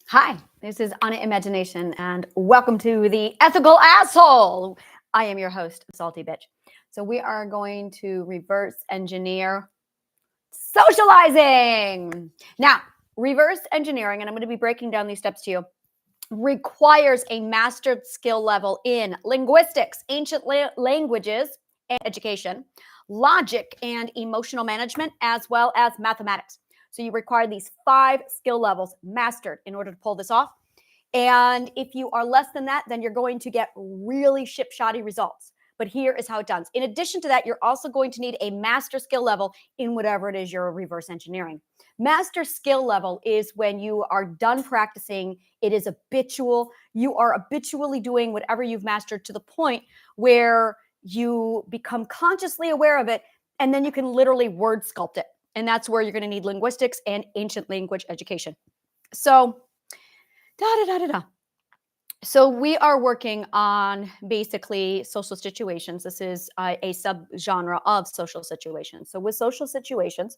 Hi, this is Anna Imagination, and welcome to the Ethical Asshole. I am your host, Salty Bitch. So we are going to reverse engineer socializing. Now, reverse engineering, and I'm going to be breaking down these steps to you, requires a mastered skill level in linguistics, ancient languages, and education, logic and emotional management, as well as mathematics. So you require these 5 skill levels mastered in order to pull this off. And if you are less than that, then you're going to get really ship-shoddy results. But here is how it does. In addition to that, you're also going to need a master skill level in whatever it is you're reverse engineering. Master skill level is when you are done practicing. It is habitual. You are habitually doing whatever you've mastered to the point where you become consciously aware of it, and then you can literally word sculpt it. And that's where you're going to need linguistics and ancient language education. So, So we are working on basically social situations. This is a subgenre of social situations. So with social situations,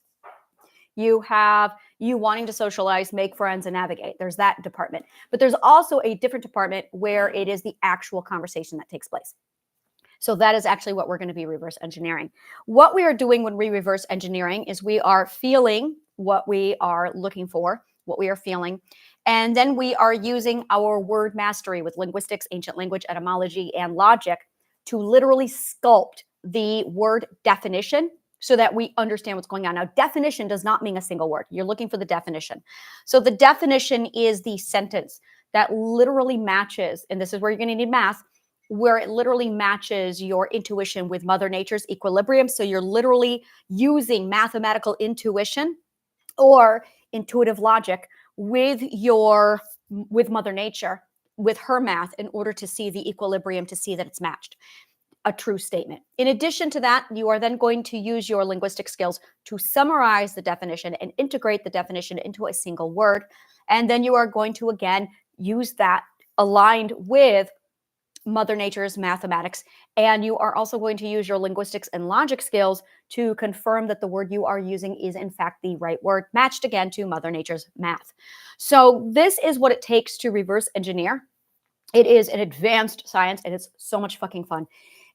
you have you wanting to socialize, make friends, and navigate. There's that department. But there's also a different department where it is the actual conversation that takes place. So that is actually what we're going to be reverse engineering. What we are doing when we reverse engineering is we are feeling what we are looking for, what we are feeling. And then we are using our word mastery with linguistics, ancient language, etymology, and logic to literally sculpt the word definition so that we understand what's going on. Now, definition does not mean a single word. You're looking for the definition. So the definition is the sentence that literally matches, and this is where you're going to need math, where it literally matches your intuition with Mother Nature's equilibrium. So you're literally using mathematical intuition or intuitive logic with Mother Nature, with her math, in order to see the equilibrium, to see that it's matched. A true statement. In addition to that, you are then going to use your linguistic skills to summarize the definition and integrate the definition into a single word. And then you are going to, again, use that aligned with Mother Nature's mathematics. And you are also going to use your linguistics and logic skills to confirm that the word you are using is in fact the right word, matched again to Mother Nature's math. So this is what it takes to reverse engineer. It is an advanced science, and it's so much fucking fun.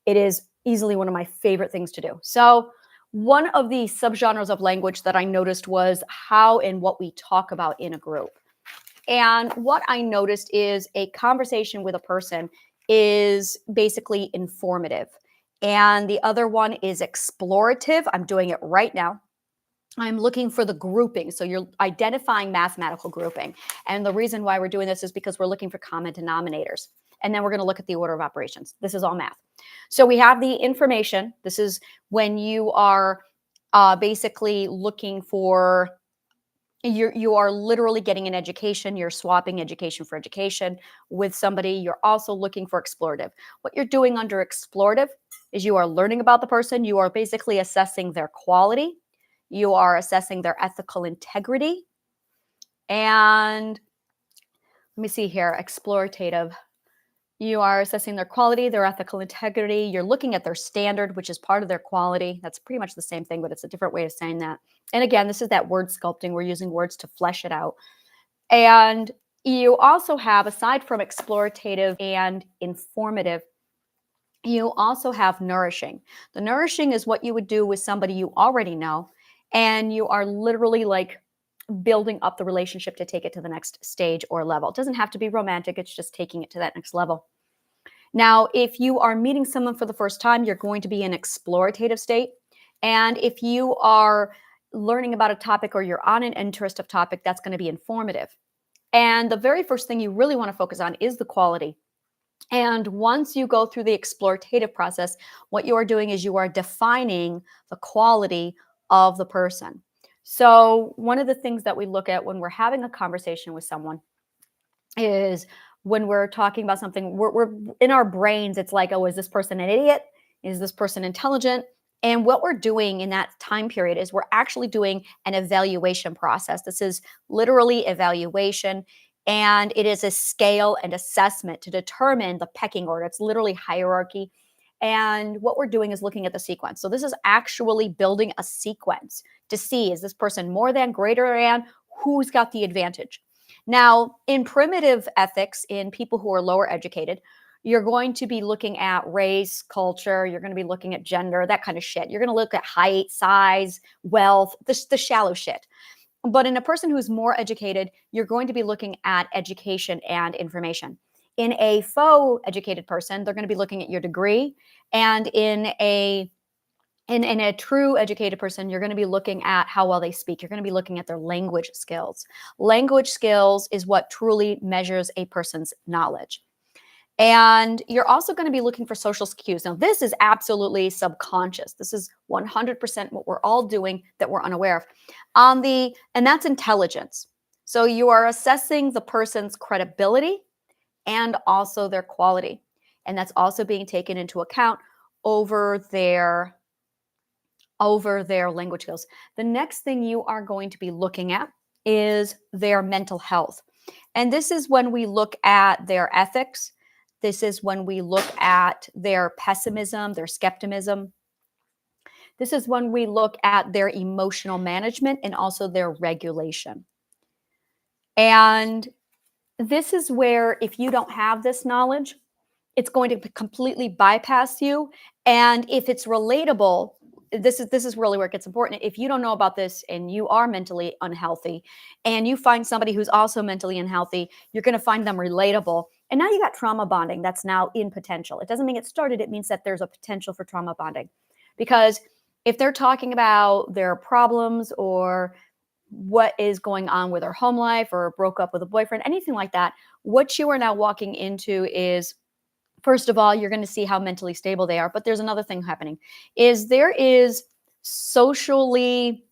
It is easily one of my favorite things to do. So one of the subgenres of language that I noticed was how and what we talk about in a group. And what I noticed is a conversation with a person is basically informative. And the other one is explorative. I'm doing it right now. I'm looking for the grouping. So you're identifying mathematical grouping. And the reason why we're doing this is because we're looking for common denominators. And then we're going to look at the order of operations. This is all math. So we have the information. This is when you are basically looking for, you are literally getting an education. You're swapping education for education with somebody. You're also looking for explorative. What you're doing under explorative is you are learning about the person. You are basically assessing their quality. You are assessing their ethical integrity. And let me see here, explorative. You are assessing their quality, their ethical integrity. You're looking at their standard, which is part of their quality. That's pretty much the same thing, but it's a different way of saying that. And again, this is that word sculpting. We're using words to flesh it out. And you also have, aside from explorative and informative, you also have nourishing. The nourishing is what you would do with somebody you already know, and you are literally like building up the relationship to take it to the next stage or level. It doesn't have to be romantic. It's just taking it to that next level. Now, if you are meeting someone for the first time, you're going to be in explorative state. And if you are learning about a topic or you're on an interest of topic, that's going to be informative. And the very first thing you really want to focus on is the quality. And once you go through the explorative process, what you are doing is you are defining the quality of the person. So one of the things that we look at when we're having a conversation with someone is when we're talking about something, we're in our brains, it's like, oh, is this person an idiot? Is this person intelligent? And what we're doing in that time period is we're actually doing an evaluation process. This is literally evaluation, and it is a scale and assessment to determine the pecking order. It's literally hierarchy. And what we're doing is looking at the sequence. So this is actually building a sequence to see, is this person more than, greater than, who's got the advantage? Now, in primitive ethics, in people who are lower educated, you're going to be looking at race, culture, you're going to be looking at gender, that kind of shit. You're going to look at height, size, wealth, the shallow shit. But in a person who's more educated, you're going to be looking at education and information. In a faux educated person, they're going to be looking at your degree. And in a true educated person, you're going to be looking at how well they speak. You're going to be looking at their language skills. Language skills is what truly measures a person's knowledge. And you're also going to be looking for social cues. Now, this is absolutely subconscious. This is 100% what we're all doing that we're unaware of. And that's intelligence. So you are assessing the person's credibility and also their quality. And that's also being taken into account over their language skills. The next thing you are going to be looking at is their mental health. And this is when we look at their ethics. This is when we look at their pessimism, their skepticism. This is when we look at their emotional management and also their regulation. And this is where, if you don't have this knowledge, it's going to completely bypass you. And if it's relatable, this is really where it gets important. If you don't know about this and you are mentally unhealthy and you find somebody who's also mentally unhealthy, you're going to find them relatable. And now you got trauma bonding that's now in potential. It doesn't mean it started. It means that there's a potential for trauma bonding. Because if they're talking about their problems or what is going on with their home life or broke up with a boyfriend, anything like that, what you are now walking into is, first of all, you're going to see how mentally stable they are. But there's another thing happening is there is socially,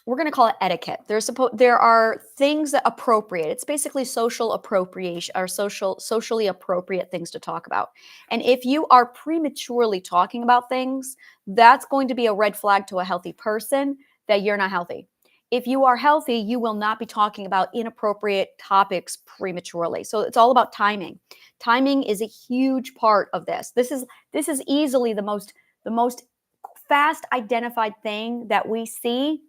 we're going to call it etiquette. There are things that appropriate. It's basically social appropriation or socially appropriate things to talk about. And if you are prematurely talking about things, that's going to be a red flag to a healthy person that you're not healthy. If you are healthy, you will not be talking about inappropriate topics prematurely. So it's all about timing. Timing is a huge part of this. This is easily the most fast identified thing that we see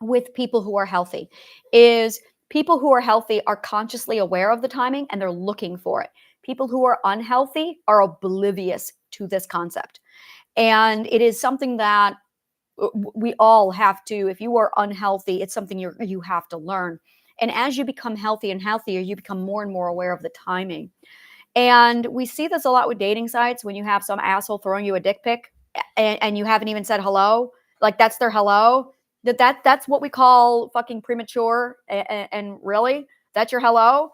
with people who are healthy. Is people who are healthy are consciously aware of the timing and they're looking for it. People who are unhealthy are oblivious to this concept. And it is something that we all have to, if you are unhealthy, it's something you have to learn. And as you become healthy and healthier, you become more and more aware of the timing. And we see this a lot with dating sites when you have some asshole throwing you a dick pic and you haven't even said hello, like that's their hello. That's what we call fucking premature. And really, that's your hello?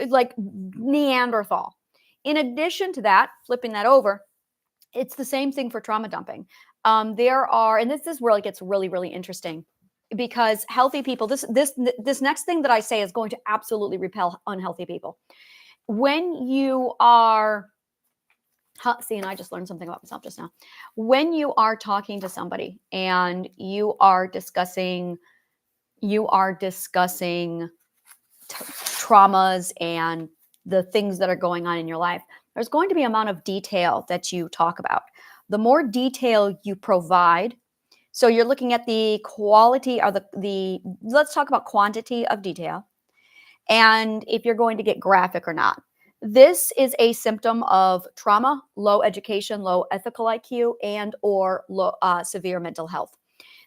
Like Neanderthal. In addition to that, flipping that over, it's the same thing for trauma dumping. There are, and this is where it gets really, really interesting, because healthy people, this next thing that I say is going to absolutely repel unhealthy people. When you are, see, and I just learned something about myself just now. When you are talking to somebody and you are discussing traumas and the things that are going on in your life, there's going to be an amount of detail that you talk about. The more detail you provide, so you're looking at the quality or let's talk about quantity of detail, and if you're going to get graphic or not. This is a symptom of trauma, low education, low ethical IQ, and or severe mental health.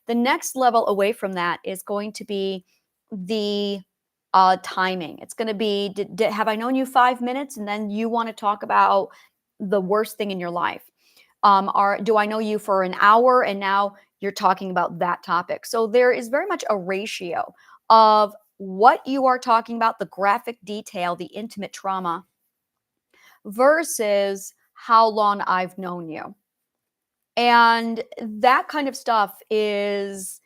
The next level away from that is going to be the timing. It's going to be, have I known you 5 minutes and then you want to talk about the worst thing in your life? Or do I know you for an hour and now you're talking about that topic? So there is very much a ratio of what you are talking about, the graphic detail, the intimate trauma, versus how long I've known you. And that kind of stuff is,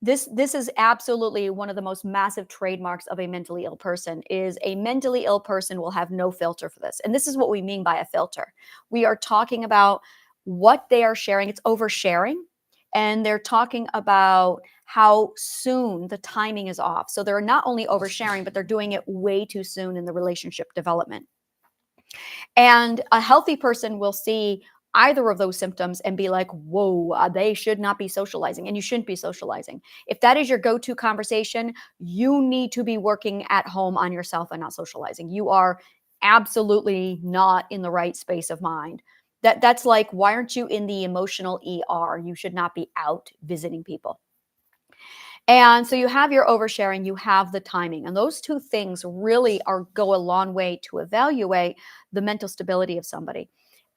this is absolutely one of the most massive trademarks of a mentally ill person. Is a mentally ill person will have no filter for this. And this is what we mean by a filter. We are talking about what they are sharing. It's oversharing. And they're talking about how soon the timing is off. So they're not only oversharing, but they're doing it way too soon in the relationship development. And a healthy person will see either of those symptoms and be like, whoa, they should not be socializing and you shouldn't be socializing. If that is your go-to conversation, you need to be working at home on yourself and not socializing. You are absolutely not in the right space of mind. That's like, why aren't you in the emotional ER? You should not be out visiting people. And so you have your oversharing, you have the timing, and those two things really go a long way to evaluate the mental stability of somebody.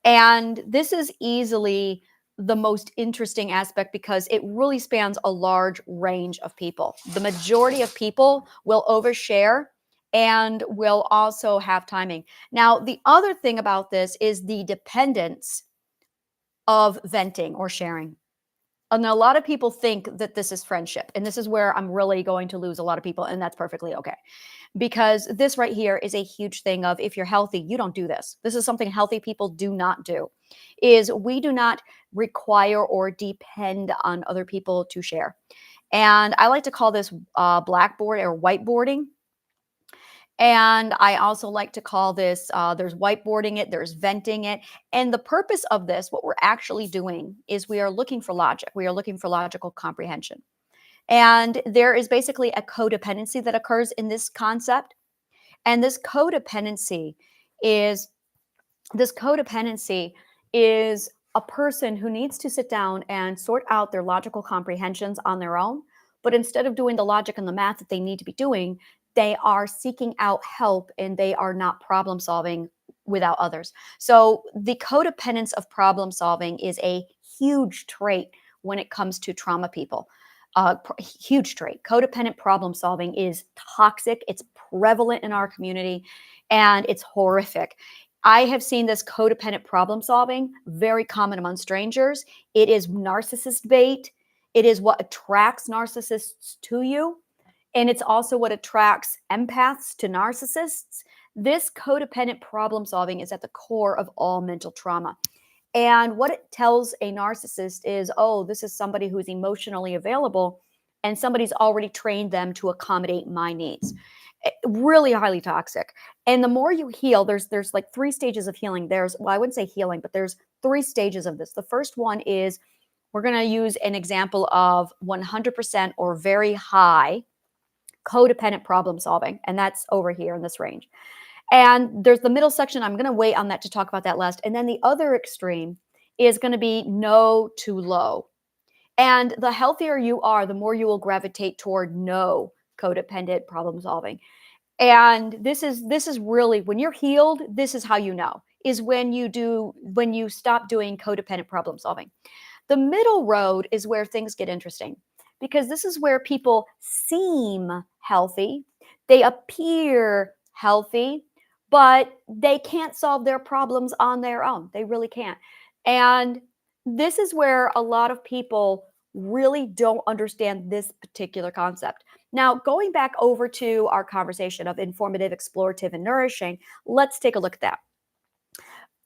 And this is easily the most interesting aspect because it really spans a large range of people. The majority of people will overshare and will also have timing. Now, the other thing about this is the dependence of venting or sharing. And a lot of people think that this is friendship. And this is where I'm really going to lose a lot of people. And that's perfectly okay. Because this right here is a huge thing of, if you're healthy, you don't do this. This is something healthy people do not do, is we do not require or depend on other people to share. And I like to call this blackboard or whiteboarding. And I also like to call this, there's whiteboarding it, there's venting it. And the purpose of this, what we're actually doing is we are looking for logic. We are looking for logical comprehension. And there is basically a codependency that occurs in this concept. And is this codependency is a person who needs to sit down and sort out their logical comprehensions on their own. But instead of doing the logic and the math that they need to be doing, they are seeking out help and they are not problem solving without others. So the codependence of problem solving is a huge trait when it comes to trauma people. Huge trait. Codependent problem solving is toxic. It's prevalent in our community and it's horrific. I have seen this codependent problem solving very common among strangers. It is narcissist bait. It is what attracts narcissists to you. And it's also what attracts empaths to narcissists. This codependent problem solving is at the core of all mental trauma. And what it tells a narcissist is, oh, this is somebody who's emotionally available and somebody's already trained them to accommodate my needs. Really highly toxic. And the more you heal, there's like 3 stages of healing. Well, I wouldn't say healing, but there's 3 stages of this. The first one is, we're going to use an example of 100% or very high codependent problem solving. And that's over here in this range. And there's the middle section. I'm going to wait on that to talk about that last. And then the other extreme is going to be no to low. And the healthier you are, the more you will gravitate toward no codependent problem solving. And this is really, when you're healed, this is how you know, is when you stop doing codependent problem solving. The middle road is where things get interesting, because this is where people seem healthy, they appear healthy, but they can't solve their problems on their own. They really can't. And this is where a lot of people really don't understand this particular concept. Now, going back over to our conversation of informative, explorative, and nourishing, let's take a look at that.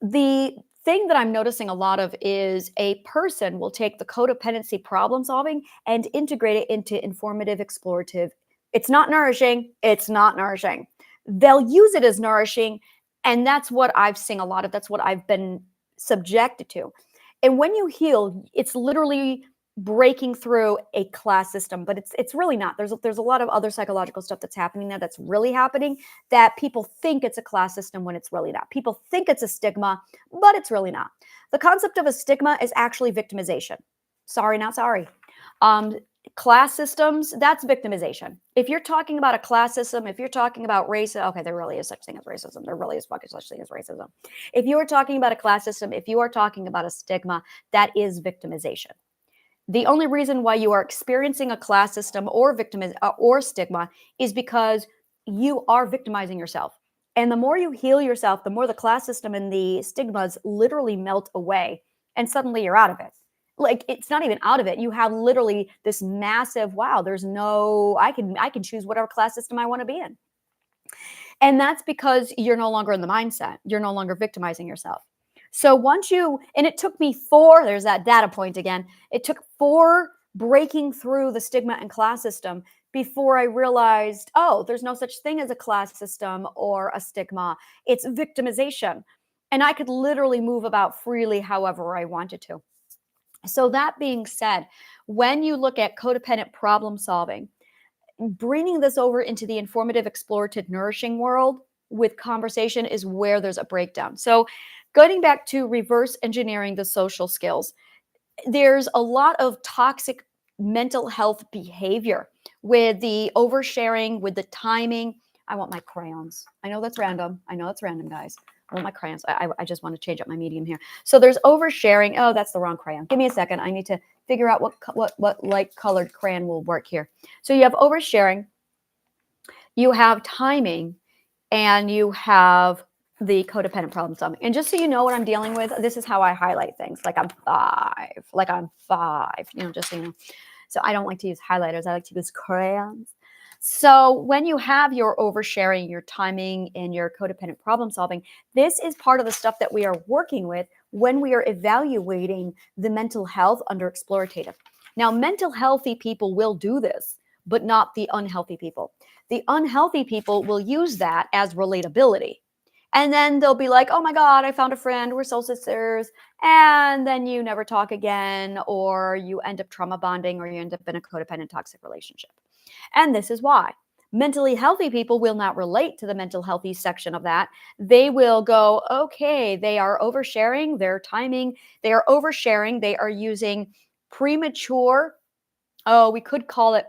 The thing that I'm noticing a lot of is a person will take the codependency problem solving and integrate it into informative, explorative. It's not nourishing. It's not nourishing. They'll use it as nourishing. And that's what I've seen a lot of. That's what I've been subjected to. And when you heal, it's literally breaking through a class system, but it's really not. There's a lot of other psychological stuff that's happening there that's really happening, that people think it's a class system when it's really not. People think it's a stigma, but it's really not. The concept of a stigma is actually victimization. Sorry, not sorry. Class systems, that's victimization. If you're talking about a class system, if you're talking about race, okay, there really is such thing as racism. There really is fucking such thing as racism. If you are talking about a class system, if you are talking about a stigma, that is victimization. The only reason why you are experiencing a class system or or stigma is because you are victimizing yourself. And the more you heal yourself, the more the class system and the stigmas literally melt away, and suddenly you're out of it. Like, it's not even out of it. You have literally this massive, wow, there's no, I can choose whatever class system I want to be in. And that's because you're no longer in the mindset. You're no longer victimizing yourself. So and it took me 4, there's that data point again. It took 4 breaking through the stigma and class system before I realized, oh, there's no such thing as a class system or a stigma. It's victimization. and I could literally move about freely however I wanted to. So that being said, when you look at codependent problem solving, bringing this over into the informative, explorative, nourishing world with conversation is where there's a breakdown. So going back to reverse engineering the social skills, there's a lot of toxic mental health behavior with the oversharing, with the timing. I want my crayons. I know that's random. I know it's random, guys. I want my crayons. I just want to change up my medium here. So there's oversharing. Oh, that's the wrong crayon. Give me a second. I need to figure out what light colored crayon will work here. So you have oversharing, you have timing, and you have the codependent problem solving. And just so you know what I'm dealing with, this is how I highlight things. Like I'm five, just so you know. So I don't like to use highlighters. I like to use crayons. So when you have your oversharing, your timing, and your codependent problem solving, this is part of the stuff that we are working with when we are evaluating the mental health under explorative. Now, mental healthy people will do this, but not the unhealthy people. The unhealthy people will use that as relatability. And then they'll be like, oh my God, I found a friend, we're soul sisters. And then you never talk again, or you end up trauma bonding, or you end up in a codependent toxic relationship. And this is why. Mentally healthy people will not relate to the mental healthy section of that. They will go, okay, they are oversharing, their timing, they are oversharing, they are using premature, we could call it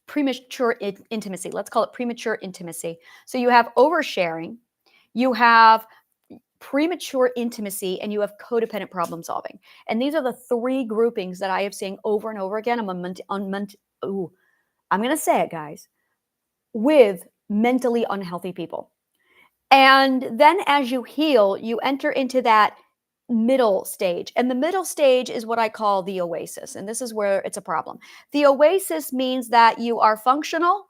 premature intimacy. Let's call it premature intimacy. So you have oversharing, you have premature intimacy, and you have codependent problem solving. And these are the three groupings that I have seen over and over again. I'm going to say it, guys, with mentally unhealthy people. And then as you heal, you enter into that middle stage. And the middle stage is what I call the oasis. And this is where it's a problem. The oasis means that you are functional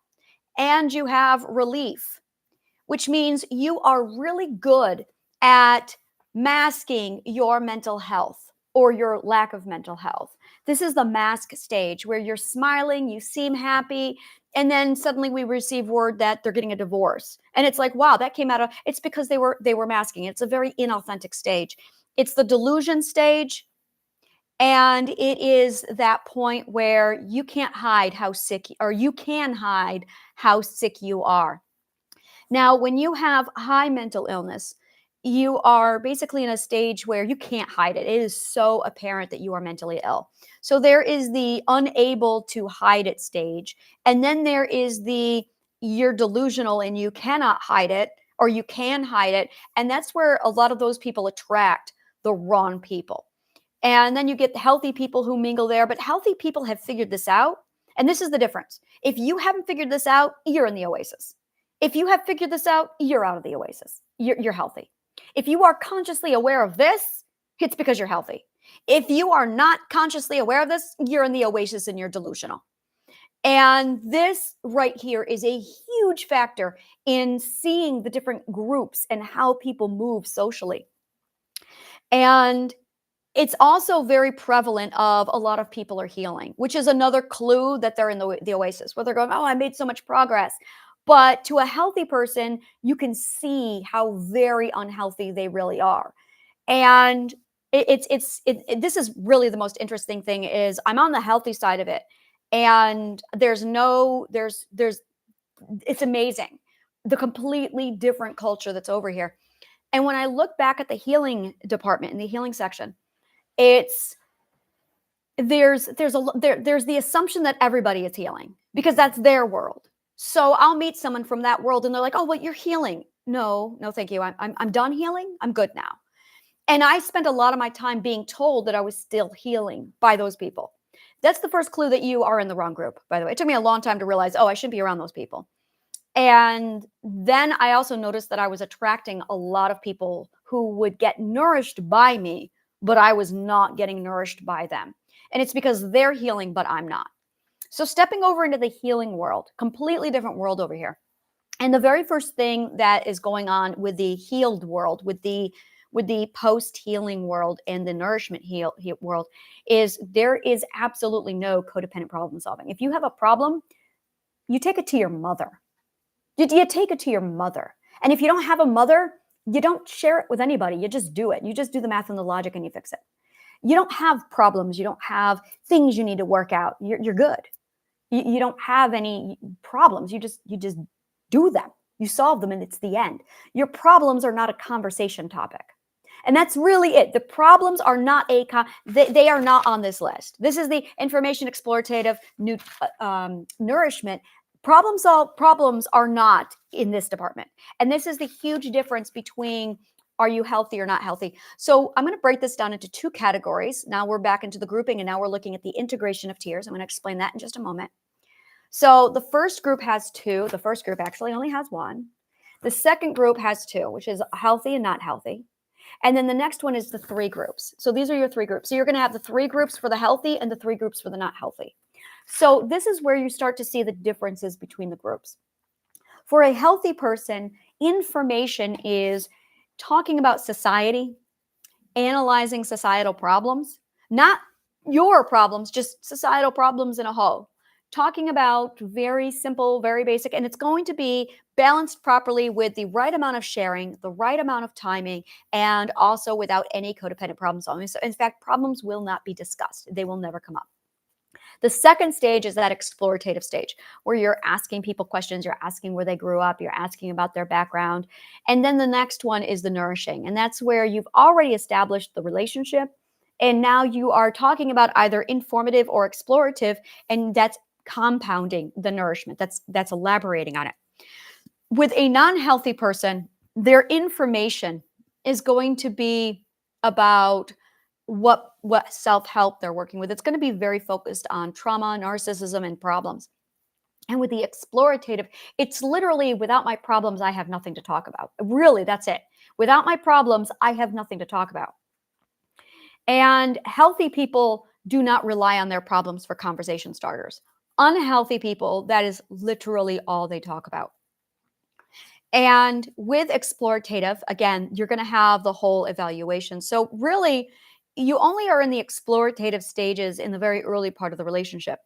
and you have relief, which means you are really good at masking your mental health or your lack of mental health. This is the mask stage where you're smiling, you seem happy, and then suddenly we receive word that they're getting a divorce. And it's like, wow, that came out of, it's because they were masking. It's a very inauthentic stage. It's the delusion stage. And it is that point where you can't hide how sick, or you can hide how sick you are. Now, when you have high mental illness, you are basically in a stage where you can't hide it. It is so apparent that you are mentally ill. So there is the unable to hide it stage. And then there is the you're delusional and you cannot hide it, or you can hide it. And that's where a lot of those people attract the wrong people. And then you get the healthy people who mingle there. But healthy people have figured this out. And this is the difference. If you haven't figured this out, you're in the oasis. If you have figured this out, you're out of the oasis. You're healthy. If you are consciously aware of this, it's because you're healthy. If you are not consciously aware of this, you're in the oasis and you're delusional. And this right here is a huge factor in seeing the different groups and how people move socially. And it's also very prevalent of a lot of people are healing, which is another clue that they're in the oasis, where they're going, oh, I made so much progress. But to a healthy person, you can see how very unhealthy they really are. And this is really the most interesting thing is I'm on the healthy side of it. And it's amazing, the completely different culture that's over here. And when I look back at the healing department in the healing section, there's the assumption that everybody is healing because that's their world. So I'll meet someone from that world and they're like, oh, well, you're healing. No, thank you. I'm done healing. I'm good now. And I spent a lot of my time being told that I was still healing by those people. That's the first clue that you are in the wrong group, by the way. It took me a long time to realize, oh, I shouldn't be around those people. And then I also noticed that I was attracting a lot of people who would get nourished by me, but I was not getting nourished by them. And it's because they're healing, but I'm not. So stepping over into the healing world, completely different world over here. And the very first thing that is going on with the healed world, with the post-healing world and the nourishment world is there is absolutely no codependent problem solving. If you have a problem, you take it to your mother. You take it to your mother. And if you don't have a mother, You don't share it with anybody. You just do it. You just do the math and the logic and you fix it. You don't have problems. You don't have things you need to work out. You're good. You don't have any problems. You just do them. You solve them and it's the end. Your problems are not a conversation topic. And that's really it. The problems are not they are not on this list. This is the information explorative nourishment. Problems are not in this department. And this is the huge difference between are you healthy or not healthy? So I'm going to break this down into two categories. Now we're back into the grouping and now we're looking at the integration of tiers. I'm going to explain that in just a moment. So the first group has two. The first group actually only has one. The second group has two, which is healthy and not healthy. And then the next one is the three groups. So these are your three groups. So you're going to have the three groups for the healthy and the three groups for the not healthy. So this is where you start to see the differences between the groups. For a healthy person, information is talking about society, analyzing societal problems, not your problems, just societal problems in a whole. Talking about very simple, very basic, and it's going to be balanced properly with the right amount of sharing, the right amount of timing, and also without any codependent problem solving. So in fact, problems will not be discussed. They will never come up. The second stage is that explorative stage where you're asking people questions, you're asking where they grew up, you're asking about their background. And then the next one is the nourishing. And that's where you've already established the relationship. And now you are talking about either informative or explorative, and that's compounding the nourishment. That's elaborating on it. With a non-healthy person, their information is going to be about what self-help they're working with. It's going to be very focused on trauma, narcissism, and problems. And with the explorative, it's literally without my problems, I have nothing to talk about. Really, that's it. Without my problems, I have nothing to talk about. And healthy people do not rely on their problems for conversation starters. Unhealthy people, that is literally all they talk about. And with explorative, again, you're going to have the whole evaluation. So really, you only are in the explorative stages in the very early part of the relationship.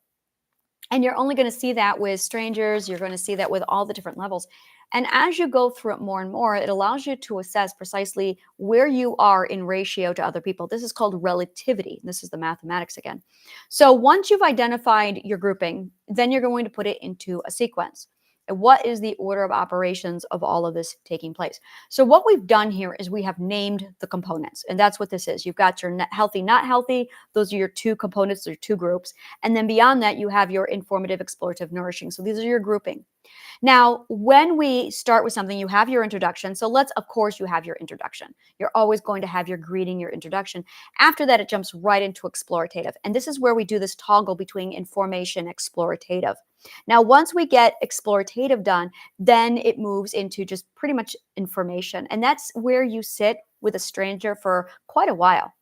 And you're only going to see that with strangers. You're going to see that with all the different levels. And as you go through it more and more, it allows you to assess precisely where you are in ratio to other people. This is called relativity. This is the mathematics again. So once you've identified your grouping, then you're going to put it into a sequence. And what is the order of operations of all of this taking place? So what we've done here is we have named the components, and that's what this is. You've got your healthy, not healthy. Those are your two components, or two groups. And then beyond that, you have your informative, explorative, nourishing. So these are your grouping. Now, when we start with something, you have your introduction. So of course, you have your introduction. You're always going to have your greeting, your introduction. After that, it jumps right into explorative. And this is where we do this toggle between information, explorative. Now, once we get explorative done, then it moves into just pretty much information. And that's where you sit with a stranger for quite a while.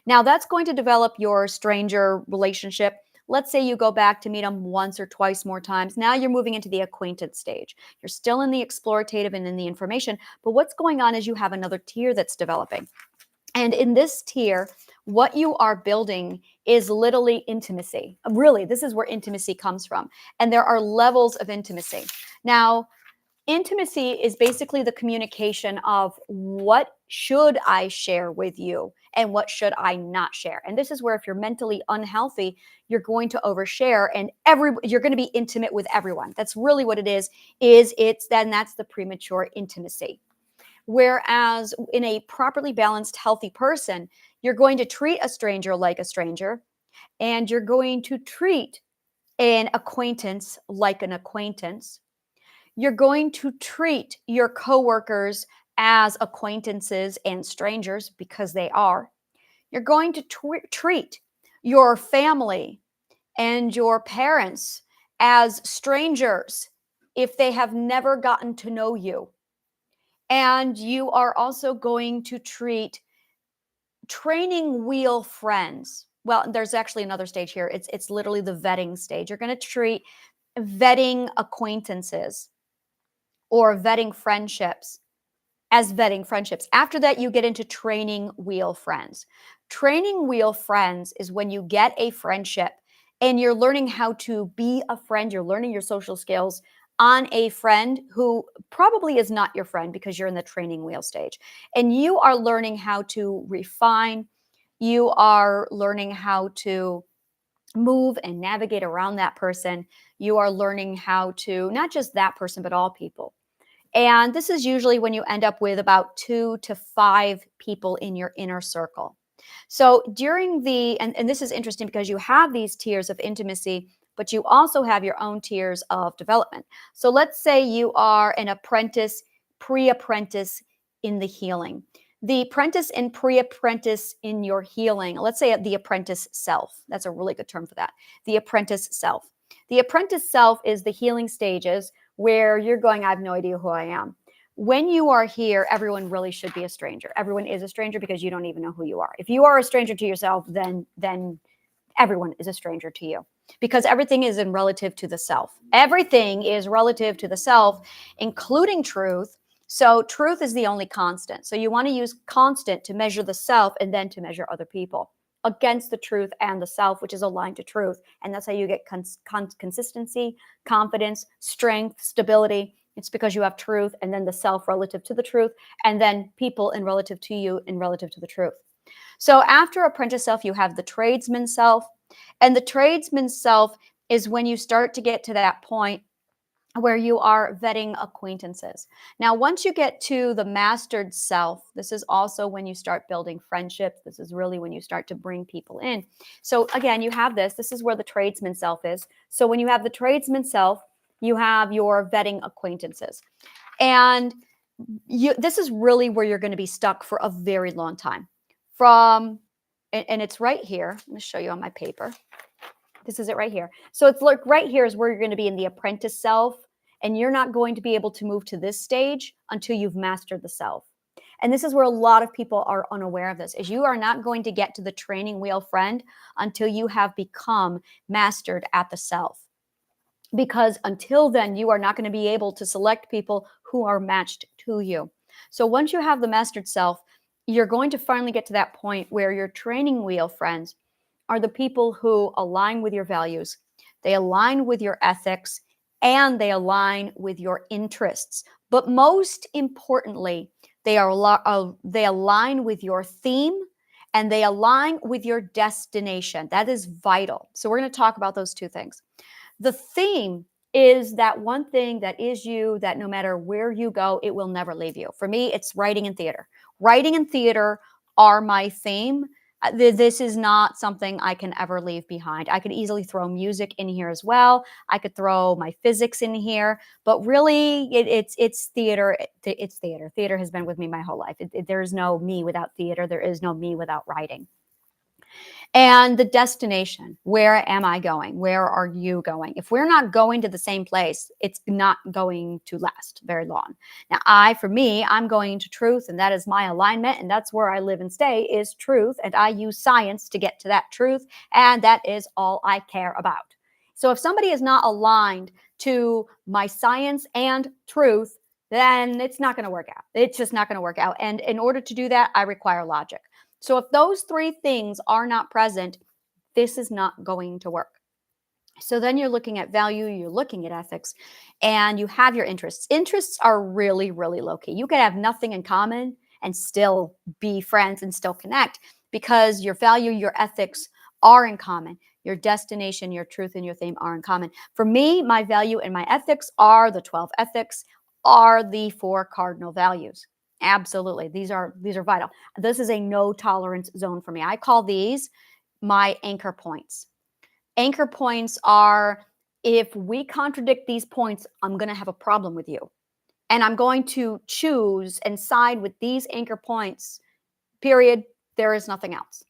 Now, that's going to develop your stranger relationship. Let's say you go back to meet them once or twice more times. Now you're moving into the acquaintance stage. You're still in the explorative and in the information, but what's going on is you have another tier that's developing. And in this tier, what you are building is literally intimacy. Really, this is where intimacy comes from. And there are levels of intimacy. Now, intimacy is basically the communication of what should I share with you and what should I not share. And this is where if you're mentally unhealthy, you're going to overshare and you're going to be intimate with everyone. That's really what it is that's the premature intimacy. Whereas in a properly balanced, healthy person, you're going to treat a stranger like a stranger, and you're going to treat an acquaintance like an acquaintance. You're going to treat your coworkers as acquaintances and strangers because they are. You're going to treat your family and your parents as strangers if they have never gotten to know you. And you are also going to treat training wheel friends. Well, there's actually another stage here. It's literally the vetting stage. You're going to treat vetting acquaintances or vetting friendships as vetting friendships. After that, you get into training wheel friends. Training wheel friends is when you get a friendship and you're learning how to be a friend. You're learning your social skills on a friend who probably is not your friend because you're in the training wheel stage. And you are learning how to refine, you are learning how to move and navigate around that person. You are learning how to, not just that person, but all people. And this is usually when you end up with about 2 to 5 people in your inner circle. So during and this is interesting because you have these tiers of intimacy, but you also have your own tiers of development. So let's say you are an apprentice, pre-apprentice in the healing. The apprentice and pre-apprentice in your healing, let's say the apprentice self. That's a really good term for that. The apprentice self. The apprentice self is the healing stages where you're going, I have no idea who I am. When you are here, everyone really should be a stranger. Everyone is a stranger because you don't even know who you are. If you are a stranger to yourself, then everyone is a stranger to you because everything is in relative to the self. Everything is relative to the self, including truth. So truth is the only constant. So you want to use constant to measure the self and then to measure other people against the truth and the self, which is aligned to truth. And that's how you get consistency, confidence, strength, stability. It's because you have truth and then the self relative to the truth, and then people in relative to you in relative to the truth. So after apprentice self, you have the tradesman self. And the tradesman self is when you start to get to that point where you are vetting acquaintances. Now, once you get to the mastered self, this is also when you start building friendships. This is really when you start to bring people in. So again, you have this. This is where the tradesman self is. So when you have the tradesman self, you have your vetting acquaintances. And this is really where you're going to be stuck for a very long time. And it's right here. I'm going to show you on my paper. This is it right here. So it's like right here is where you're going to be in the apprentice self, and you're not going to be able to move to this stage until you've mastered the self. And this is where a lot of people are unaware of this, is you are not going to get to the training wheel friend until you have become mastered at the self. Because until then, you are not going to be able to select people who are matched to you. So once you have the mastered self, you're going to finally get to that point where your training wheel friends are the people who align with your values, they align with your ethics, and they align with your interests. But most importantly, they align with your theme and they align with your destination. That is vital. So we're going to talk about those two things. The theme is that one thing that is you, that no matter where you go, it will never leave you. For me, it's writing and theater. Writing and theater are my theme. This is not something I can ever leave behind. I could easily throw music in here as well. I could throw my physics in here, but really it's theater. It's theater. Theater has been with me my whole life. There is no me without theater. There is no me without writing. And the destination, where am I going? Where are you going? If we're not going to the same place, it's not going to last very long. Now, for me, I'm going to truth, and that is my alignment, and that's where I live and stay is truth, and I use science to get to that truth, and that is all I care about. So if somebody is not aligned to my science and truth, then it's not going to work out. It's just not going to work out. And in order to do that, I require logic. So if those three things are not present, this is not going to work. So then you're looking at value, you're looking at ethics, and you have your interests. Interests are really, really low key. You can have nothing in common and still be friends and still connect because your value, your ethics are in common. Your destination, your truth, and your theme are in common. For me, my value and my ethics are the 12 ethics, are the 4 cardinal values. Absolutely. These are vital. This is a no tolerance zone for me. I call these my anchor points. Anchor points are, if we contradict these points, I'm going to have a problem with you. And I'm going to choose and side with these anchor points, period. There is nothing else.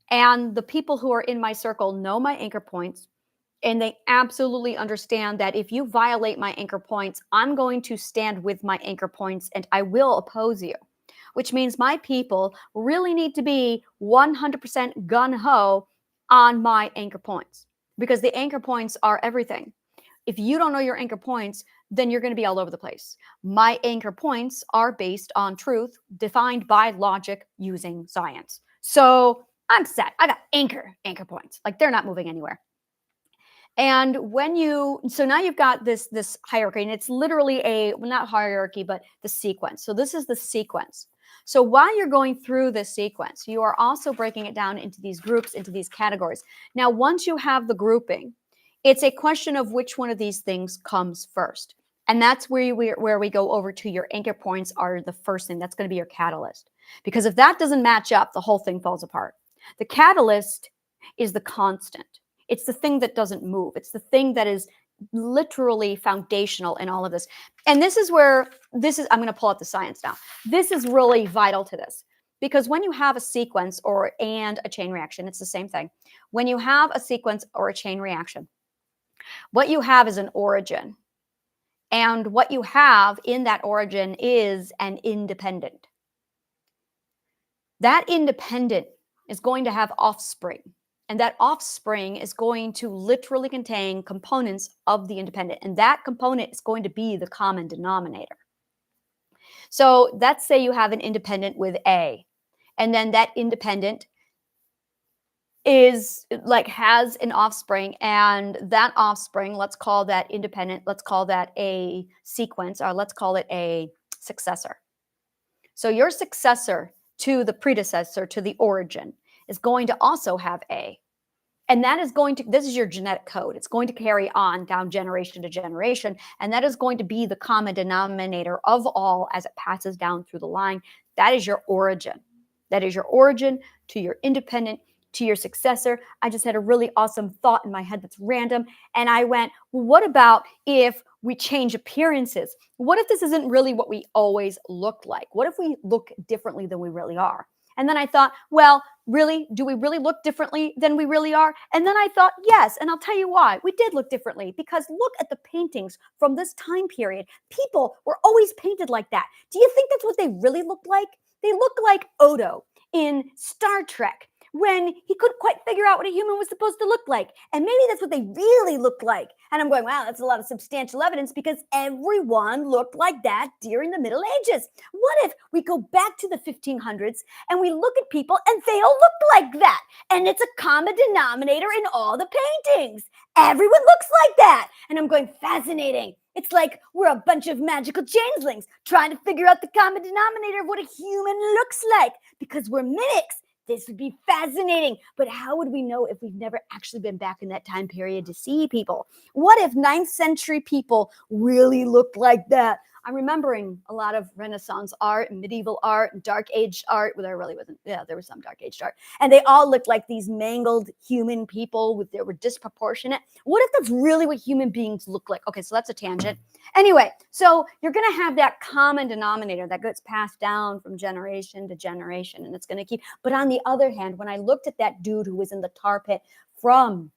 And the people who are in my circle know my anchor points. And they absolutely understand that if you violate my anchor points, I'm going to stand with my anchor points and I will oppose you, which means my people really need to be 100% gung-ho on my anchor points because the anchor points are everything. If you don't know your anchor points, then you're going to be all over the place. My anchor points are based on truth, defined by logic using science. So I'm set. I got anchor points. Like they're not moving anywhere. And so now you've got this hierarchy, and it's literally well, not hierarchy, but the sequence. So this is the sequence. So while you're going through this sequence, you are also breaking it down into these groups, into these categories. Now, once you have the grouping, it's a question of which one of these things comes first. And that's where we go over to your anchor points are the first thing. That's going to be your catalyst. Because if that doesn't match up, the whole thing falls apart. The catalyst is the constant. It's the thing that doesn't move. It's the thing that is literally foundational in all of this. And this is where I'm going to pull out the science now. This is really vital to this, because when you have a sequence and a chain reaction, it's the same thing. When you have a sequence or a chain reaction, what you have is an origin. And what you have in that origin is an independent. That independent is going to have offspring. And that offspring is going to literally contain components of the independent. And that component is going to be the common denominator. So let's say you have an independent with A. And then that independent has an offspring. And that offspring, let's call that independent. Let's call that a sequence, or let's call it a successor. So your successor to the predecessor, to the origin, is going to also have A. And that is this is your genetic code. It's going to carry on down generation to generation. And that is going to be the common denominator of all as it passes down through the line. That is your origin. That is your origin to your independent, to your successor. I just had a really awesome thought in my head that's random. And I went, well, what about if we change appearances? What if this isn't really what we always look like? What if we look differently than we really are? And then I thought, well, really, do we really look differently than we really are? And then I thought, yes, and I'll tell you why. We did look differently, because look at the paintings from this time period. People were always painted like that. Do you think that's what they really looked like? They look like Odo in Star Trek, when he couldn't quite figure out what a human was supposed to look like. And maybe that's what they really looked like. And I'm going, wow, that's a lot of substantial evidence, because everyone looked like that during the Middle Ages. What if we go back to the 1500s and we look at people and they all look like that? And it's a common denominator in all the paintings. Everyone looks like that. And I'm going, fascinating. It's like we're a bunch of magical changelings trying to figure out the common denominator of what a human looks like, because we're mimics. This would be fascinating. But how would we know if we've never actually been back in that time period to see people? What if 9th century people really looked like that? I'm remembering a lot of Renaissance art and medieval art and Dark Age art. Well, there really wasn't. Yeah, there was some Dark Age art. And they all looked like these mangled human people. They were disproportionate. What if that's really what human beings look like? Okay, so that's a tangent. Anyway, so you're going to have that common denominator that gets passed down from generation to generation, and it's going to keep. But on the other hand, when I looked at that dude who was in the tar pit from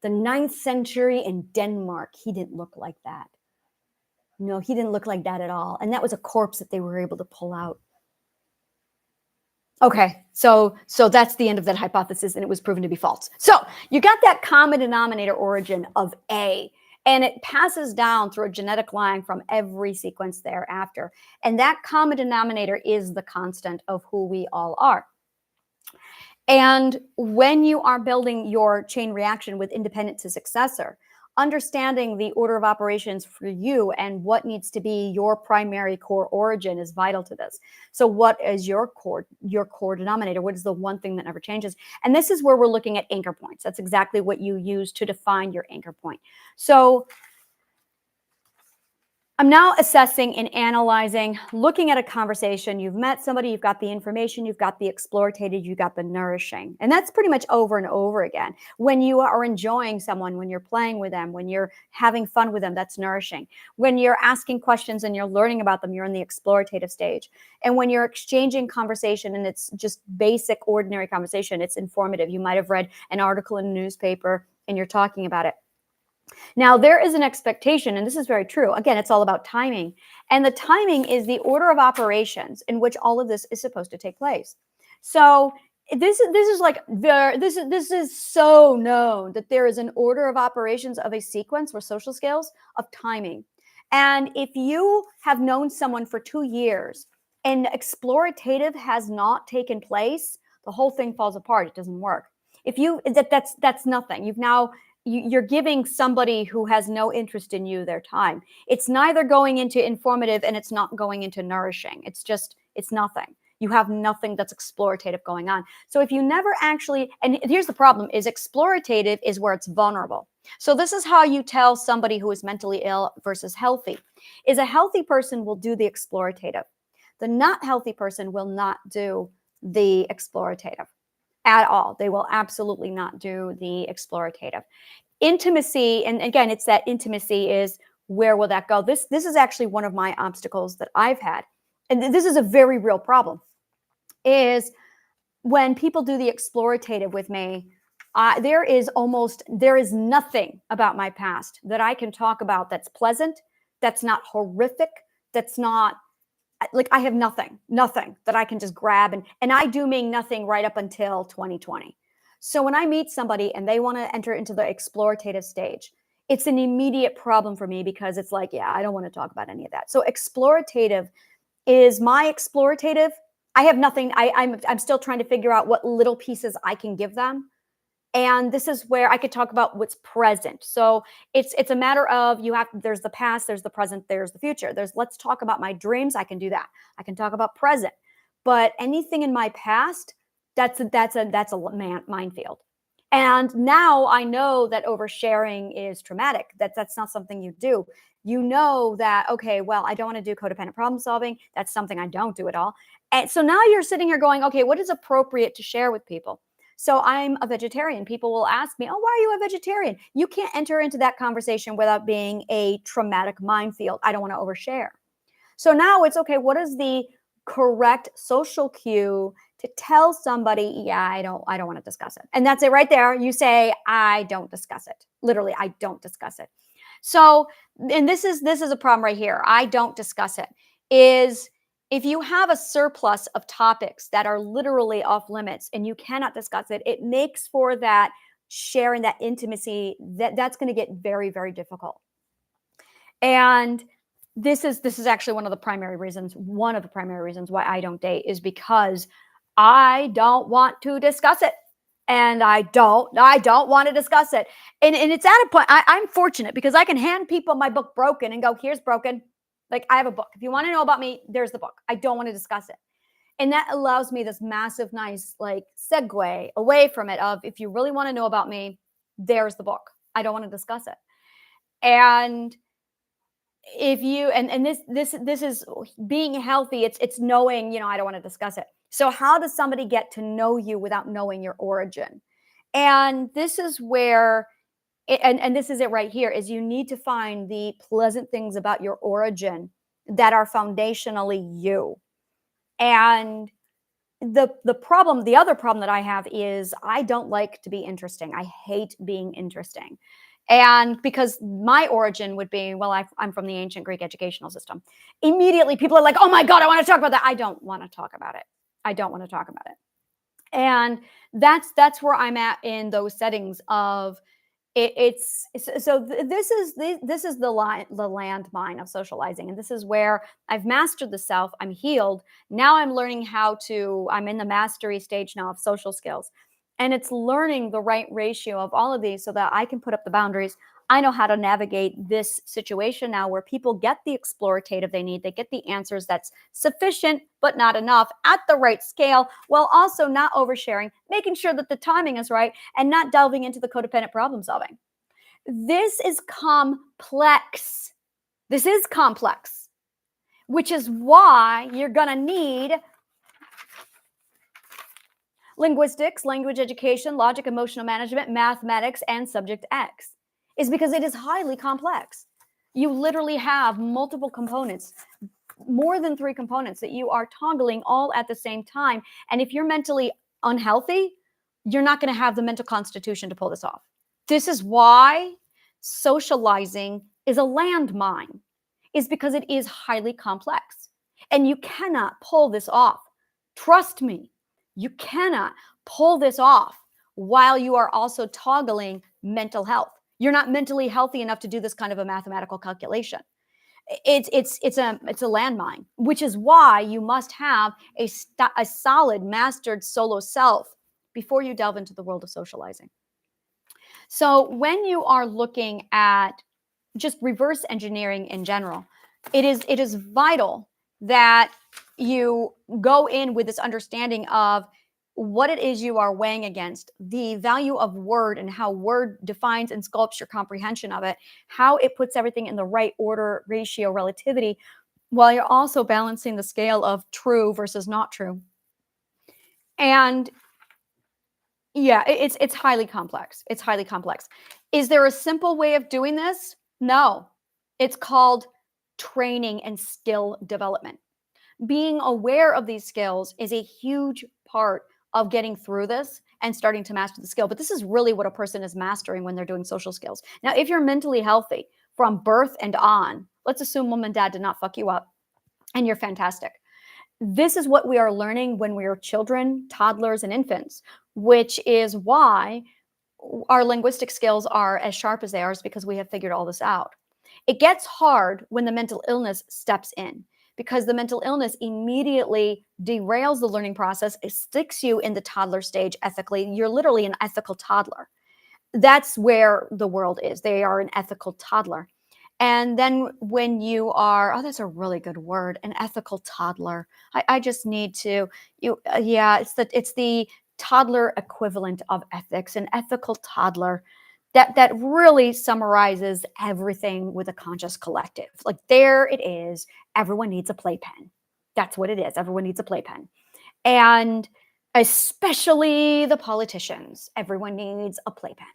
the 9th century in Denmark, he didn't look like that. No, he didn't look like that at all. And that was a corpse that they were able to pull out. Okay, so that's the end of that hypothesis, and it was proven to be false. So you got that common denominator origin of A, and it passes down through a genetic line from every sequence thereafter. And that common denominator is the constant of who we all are. And when you are building your chain reaction with independent to successor, understanding the order of operations for you and what needs to be your primary core origin is vital to this. So what is your core denominator? What is the one thing that never changes? And this is where we're looking at anchor points. That's exactly what you use to define your anchor point. So I'm now assessing and analyzing, looking at a conversation. You've met somebody, you've got the information, you've got the explorative, you've got the nourishing. And that's pretty much over and over again. When you are enjoying someone, when you're playing with them, when you're having fun with them, that's nourishing. When you're asking questions and you're learning about them, you're in the explorative stage. And when you're exchanging conversation and it's just basic, ordinary conversation, it's informative. You might have read an article in a newspaper and you're talking about it. Now, there is an expectation, and this is very true. Again, it's all about timing. And the timing is the order of operations in which all of this is supposed to take place. So this is so known that there is an order of operations of a sequence for social skills of timing. And if you have known someone for 2 years and explorative has not taken place, the whole thing falls apart. It doesn't work. If you that's nothing. You've now you're giving somebody who has no interest in you their time. It's neither going into informative and it's not going into nourishing. It's nothing. You have nothing that's explorative going on. So if you never actually, and here's the problem, is explorative is where it's vulnerable. So this is how you tell somebody who is mentally ill versus healthy, is a healthy person will do the explorative. The not healthy person will not do the explorative at all. They will absolutely not do the explorative. Intimacy, and again, it's that intimacy is where will that go? This is actually one of my obstacles that I've had. And this is a very real problem, is when people do the explorative with me, there is nothing about my past that I can talk about that's pleasant, that's not horrific, that's not, like, I have nothing that I can just grab. And I do mean nothing right up until 2020. So when I meet somebody and they want to enter into the explorative stage, it's an immediate problem for me, because it's like, yeah, I don't want to talk about any of that. So explorative is my explorative. I have nothing. I'm still trying to figure out what little pieces I can give them. And this is where I could talk about what's present. So it's a matter of, there's the past, there's the present, there's the future. Let's talk about my dreams. I can do that. I can talk about present, but anything in my past, that's a minefield. And now I know that oversharing is traumatic. That's not something you do. You know that, okay, well, I don't want to do codependent problem solving. That's something I don't do at all. And so now you're sitting here going, okay, what is appropriate to share with people? So I'm a vegetarian. People will ask me, oh, why are you a vegetarian? You can't enter into that conversation without being a traumatic minefield. I don't want to overshare. So now it's okay, what is the correct social cue to tell somebody, yeah, I don't want to discuss it. And that's it right there. You say, I don't discuss it. Literally, I don't discuss it. So, and this is a problem right here. I don't discuss it. Is if you have a surplus of topics that are literally off limits and you cannot discuss it, it makes for that sharing, that intimacy, that's going to get very, very difficult. And this is actually one of the primary reasons why I don't date, is because I don't want to discuss it. And I don't want to discuss it. And it's at a point, I'm fortunate because I can hand people my book Broken and go, here's Broken. Like, I have a book. If you want to know about me, there's the book. I don't want to discuss it. And that allows me this massive, nice, like, segue away from it of, if you really want to know about me, there's the book. I don't want to discuss it. And if you, and this is being healthy, it's knowing, I don't want to discuss it. So how does somebody get to know you without knowing your origin? And this is where, and this is it right here, is you need to find the pleasant things about your origin that are foundationally you. And the other problem that I have is I don't like to be interesting. I hate being interesting. And because my origin would be, well, I'm from the ancient Greek educational system. Immediately people are like, oh my God, I want to talk about that. I don't want to talk about it. I don't want to talk about it. And that's where I'm at in those settings of it. This is the landmine of socializing. And this is where I've mastered the self. I'm healed. Now I'm learning I'm in the mastery stage now of social skills. And it's learning the right ratio of all of these so that I can put up the boundaries. I know how to navigate this situation now where people get the explorative they need. They get the answers that's sufficient, but not enough, at the right scale, while also not oversharing, making sure that the timing is right, and not delving into the codependent problem solving. This is complex. This is complex, which is why you're going to need linguistics, language education, logic, emotional management, mathematics, and subject X, is because it is highly complex. You literally have multiple components, more than 3 components that you are toggling all at the same time. And if you're mentally unhealthy, you're not going to have the mental constitution to pull this off. This is why socializing is a landmine, is because it is highly complex. And you cannot pull this off. Trust me. You cannot pull this off while you are also toggling mental health. You're not mentally healthy enough to do this kind of a mathematical calculation. It's a landmine, which is why you must have a solid, mastered solo self before you delve into the world of socializing. So when you are looking at just reverse engineering in general, it is vital that you go in with this understanding of what it is you are weighing against, the value of word and how word defines and sculpts your comprehension of it, how it puts everything in the right order, ratio, relativity, while you're also balancing the scale of true versus not true. And yeah, it's highly complex. It's highly complex. Is there a simple way of doing this? No. It's called training and skill development. Being aware of these skills is a huge part of getting through this and starting to master the skill. But this is really what a person is mastering when they're doing social skills. Now, if you're mentally healthy from birth and on, let's assume mom and dad did not fuck you up and you're fantastic. This is what we are learning when we are children, toddlers, and infants, which is why our linguistic skills are as sharp as they are, is because we have figured all this out. It gets hard when the mental illness steps in, because the mental illness immediately derails the learning process. It sticks you in the toddler stage ethically. You're literally an ethical toddler. That's where the world is. They are an ethical toddler. And then when you are, oh, that's a really good word, an ethical toddler. I just need to, yeah, it's the toddler equivalent of ethics, an ethical toddler. That really summarizes everything with a conscious collective. Like there it is. Everyone needs a playpen. That's what it is. Everyone needs a playpen. And especially the politicians. Everyone needs a playpen.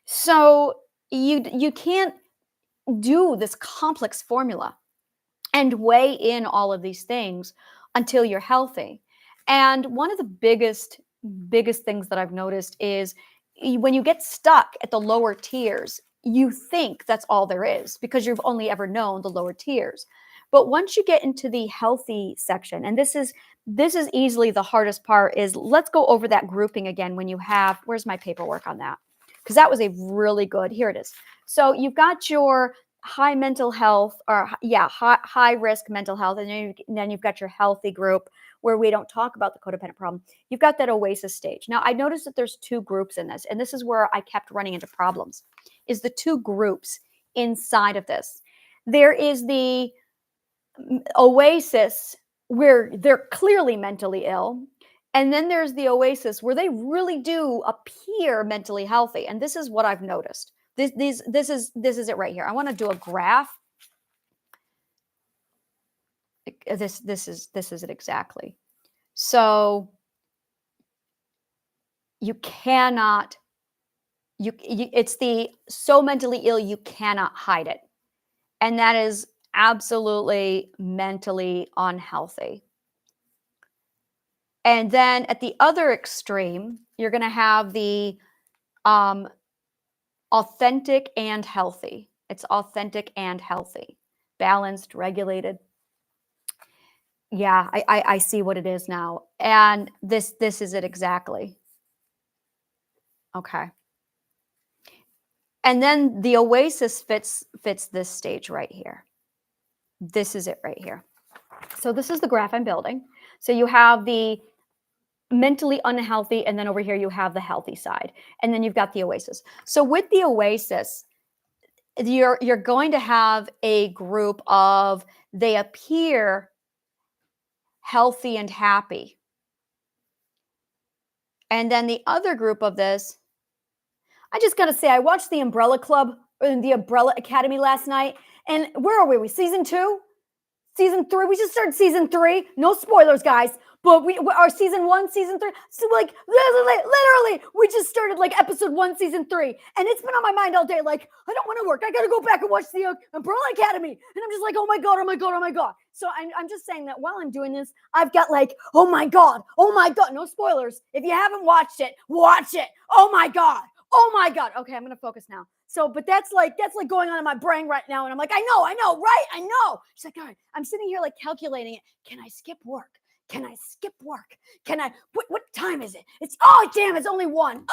So you can't do this complex formula and weigh in all of these things until you're healthy. And one of the biggest things that I've noticed is when you get stuck at the lower tiers, you think that's all there is because you've only ever known the lower tiers. But once you get into the healthy section, and this is easily the hardest part, is let's go over that grouping again. When you have, where's my paperwork on that? Because that was a really good, here it is. So you've got your high mental health, or high risk mental health, and then you've got your healthy group where we don't talk about the codependent problem. You've got that oasis stage. Now I noticed that there's two groups in this, and this is where I kept running into problems, is the two groups inside of this. There is the oasis where they're clearly mentally ill, and then there's the oasis where they really do appear mentally healthy. And this is what I've noticed. This is it right here. I want to do a graph. This is it exactly. So you cannot, it's the so mentally ill you cannot hide it, and that is absolutely mentally unhealthy. And then at the other extreme, you're going to have the authentic and healthy. It's authentic and healthy, balanced, regulated. Yeah, I see what it is now. And this is it exactly. Okay. And then the oasis fits this stage right here. This is it right here. So this is the graph I'm building. So you have the mentally unhealthy, and then over here you have the healthy side, and then you've got the oasis. So with the oasis, you're going to have a group of, they appear healthy and happy, and then the other group of this, I just gotta say, I watched the Umbrella Club or the Umbrella Academy last night, and where are we? Season 2? Season 3? We just started season 3. No spoilers, guys. But we are season 1, season 3. So like literally, we just started like episode 1, season 3, and it's been on my mind all day. Like, I don't want to work. I got to go back and watch the Umbrella Academy, and I'm just like, oh my god, oh my god, oh my god. So I'm just saying that while I'm doing this, I've got like, oh my god, no spoilers. If you haven't watched it, watch it. Oh my god. Okay, I'm gonna focus now. So, but that's like going on in my brain right now, and I'm like, I know, right? I know. She's like, all right. I'm sitting here like calculating it. Can I skip work? Can I skip work? Can I? What time is it? It's damn, it's only 1.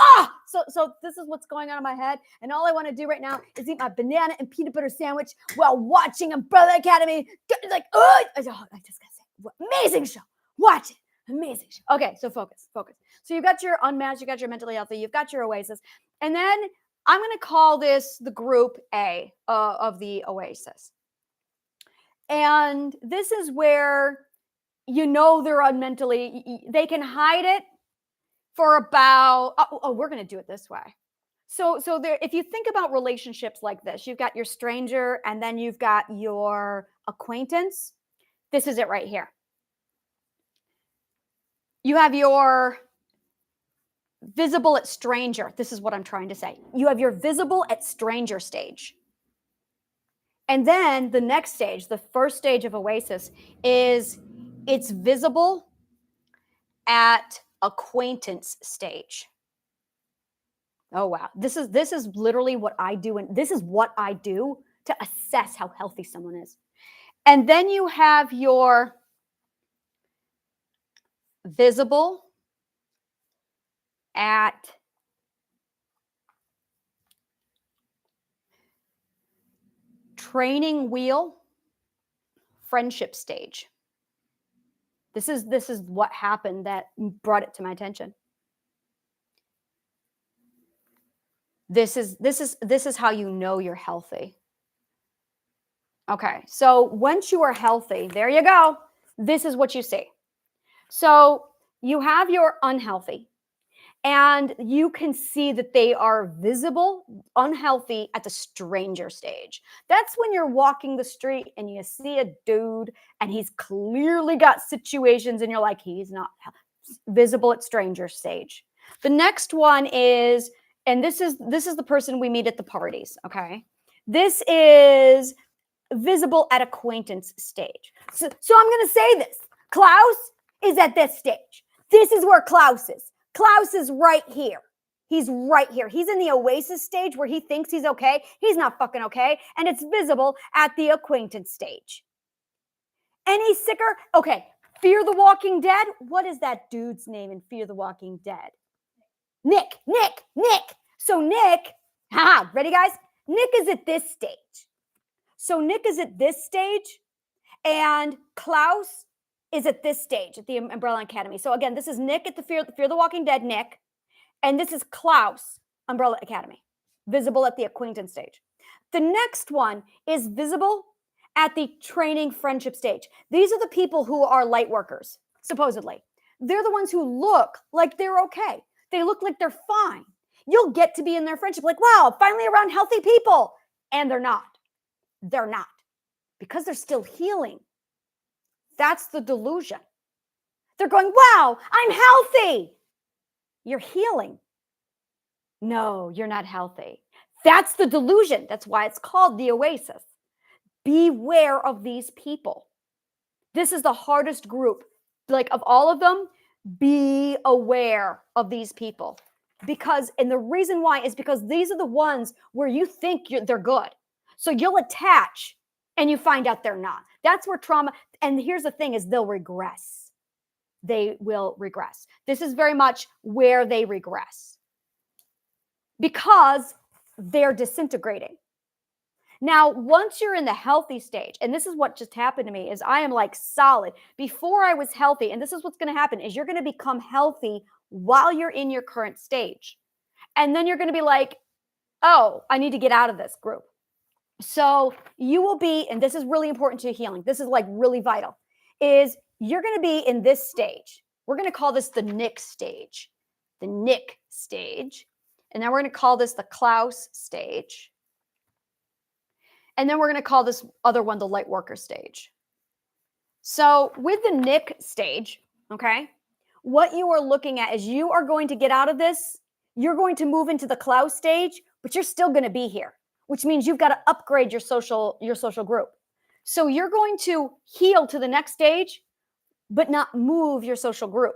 So this is what's going on in my head, and all I want to do right now is eat my banana and peanut butter sandwich while watching Umbrella Academy. Like, I just gotta say, amazing show. Watch it. Amazing show. Okay, so focus. So you've got your unmatched, you've got your mentally healthy, you've got your oasis, and then I'm going to call this the group A of the Oasis. And this is where they're unmentally, they can hide it for about, we're going to do it this way. So there, if you think about relationships like this, you've got your stranger and then you've got your acquaintance. This is it right here. You have your visible at stranger. This is what I'm trying to say. You have your visible at stranger stage. And then the next stage, the first stage of Oasis, is it's visible at acquaintance stage. Oh, wow. This is literally what I do. And this is what I do to assess how healthy someone is. And then you have your visible at training wheel friendship stage. This is what happened that brought it to my attention. This is how you know you're healthy. Okay, so once you are healthy, there you go. This is what you see. So you have your unhealthy, and you can see that they are visible, unhealthy at the stranger stage. That's when you're walking the street and you see a dude and he's clearly got situations and you're like, he's not visible at stranger stage. The next one is, and this is the person we meet at the parties, okay? This is visible at acquaintance stage. So I'm going to say this. Klaus is at this stage. This is where Klaus is. Klaus is right here. He's right here. He's in the Oasis stage where he thinks he's okay. He's not fucking okay. And it's visible at the acquaintance stage. Any sicker? Okay. Fear the Walking Dead. What is that dude's name in Fear the Walking Dead? Nick. So Nick, ready guys? Nick is at this stage. So Nick is at this stage and Klaus is at this stage at the Umbrella Academy. So again, this is Nick at the Fear the Walking Dead, Nick. And this is Klaus, Umbrella Academy, visible at the acquaintance stage. The next one is visible at the training friendship stage. These are the people who are light workers, supposedly. They're the ones who look like they're okay. They look like they're fine. You'll get to be in their friendship like, wow, finally around healthy people. And they're not. They're not. Because they're still healing. That's the delusion. They're going, wow, I'm healthy. You're healing. No, you're not healthy. That's the delusion. That's why it's called the Oasis. Beware of these people. This is the hardest group. Like of all of them, be aware of these people. And the reason why is because these are the ones where you think they're good. So you'll attach and you find out they're not. That's where trauma, and here's the thing is they'll regress. They will regress. This is very much where they regress because they're disintegrating. Now, once you're in the healthy stage, and this is what just happened to me, is I am like solid. Before I was healthy, and this is what's going to happen, is you're going to become healthy while you're in your current stage. And then you're going to be like, oh, I need to get out of this group. So you will be, and this is really important to healing. This is like really vital, is you're going to be in this stage. We're going to call this the Nick stage, the Nick stage. And then we're going to call this the Klaus stage. And then we're going to call this other one the light worker stage. So with the Nick stage, okay, what you are looking at is you are going to get out of this. You're going to move into the Klaus stage, but you're still going to be here, which means you've got to upgrade your social group. So you're going to heal to the next stage, but not move your social group.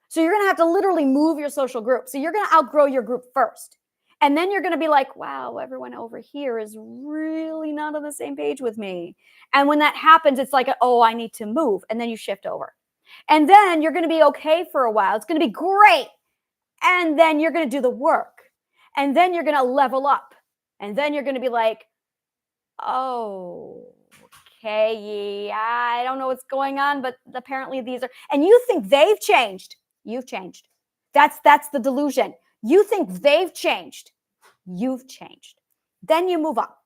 So you're going to have to literally move your social group. So you're going to outgrow your group first. And then you're going to be like, wow, everyone over here is really not on the same page with me. And when that happens, it's like, oh, I need to move. And then you shift over. And then you're going to be okay for a while. It's going to be great. And then you're going to do the work. And then you're going to level up. And then you're going to be like, oh, okay, yeah, I don't know what's going on, but apparently these are, and you think they've changed. You've changed. That's the delusion. You think they've changed. You've changed. Then you move up.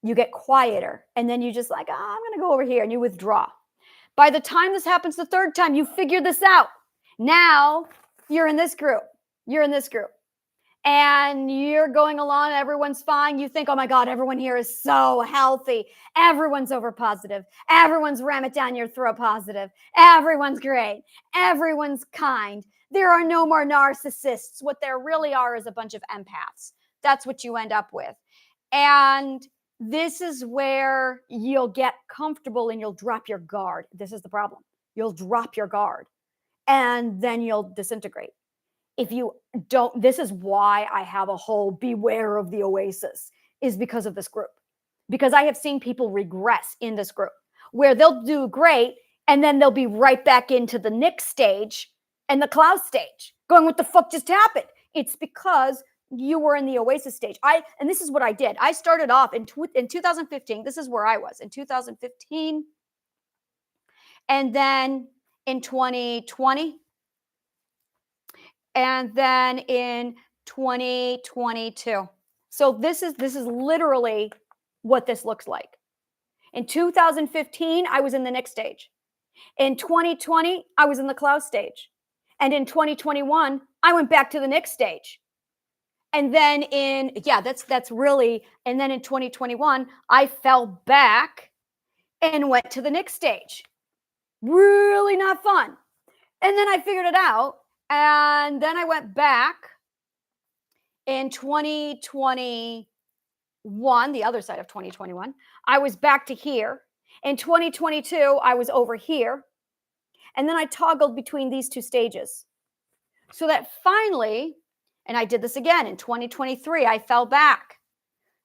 You get quieter. And then you just like, oh, I'm going to go over here, and you withdraw. By the time this happens the third time, you figure this out. Now you're in this group. You're in this group. And you're going along, everyone's fine. You think, oh my God, everyone here is so healthy. Everyone's over positive. Everyone's ram it down your throat positive. Everyone's great. Everyone's kind. There are no more narcissists. What there really are is a bunch of empaths. That's what you end up with. And this is where you'll get comfortable and you'll drop your guard. This is the problem. You'll drop your guard and then you'll disintegrate. If you don't, this is why I have a whole beware of the oasis, is because of this group. Because I have seen people regress in this group where they'll do great and then they'll be right back into the Nick stage and the cloud stage going, what the fuck just happened? It's because you were in the oasis stage. And this is what I did. I started off in 2015. This is where I was in 2015. And then in 2020. And then in 2022. So this is literally what this looks like. In 2015, I was in the next stage. In 2020, I was in the cloud stage. And in 2021, I went back to the next stage. And then that's really, and then in 2021, I fell back and went to the next stage. Really not fun. And then I figured it out. And then I went back in 2021, the other side of 2021. I was back to here. In 2022, I was over here. And then I toggled between these two stages. So that finally, and I did this again in 2023, I fell back.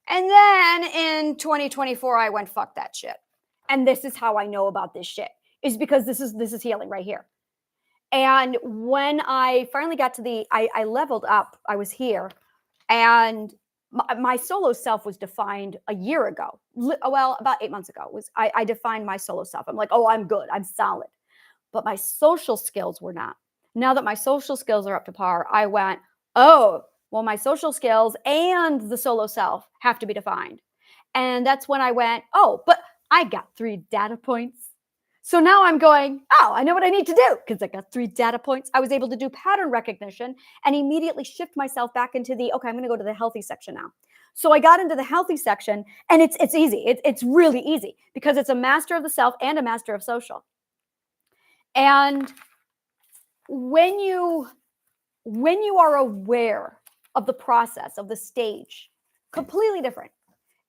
And then in 2024, I went, fuck that shit. And this is how I know about this shit, is because this is healing right here. And when I finally got to I leveled up, I was here, and my solo self was defined a year ago. Well, about 8 months ago, I defined my solo self. I'm like, oh, I'm good, I'm solid. But my social skills were not. Now that my social skills are up to par, I went, oh, well, my social skills and the solo self have to be defined. And that's when I went, oh, but I got 3 data points. So now I'm going, oh, I know what I need to do because I got 3 data points. I was able to do pattern recognition and immediately shift myself back into okay, I'm going to go to the healthy section now. So I got into the healthy section, and it's easy. It's really easy because it's a master of the self and a master of social. And when you are aware of the process, of the stage, completely different.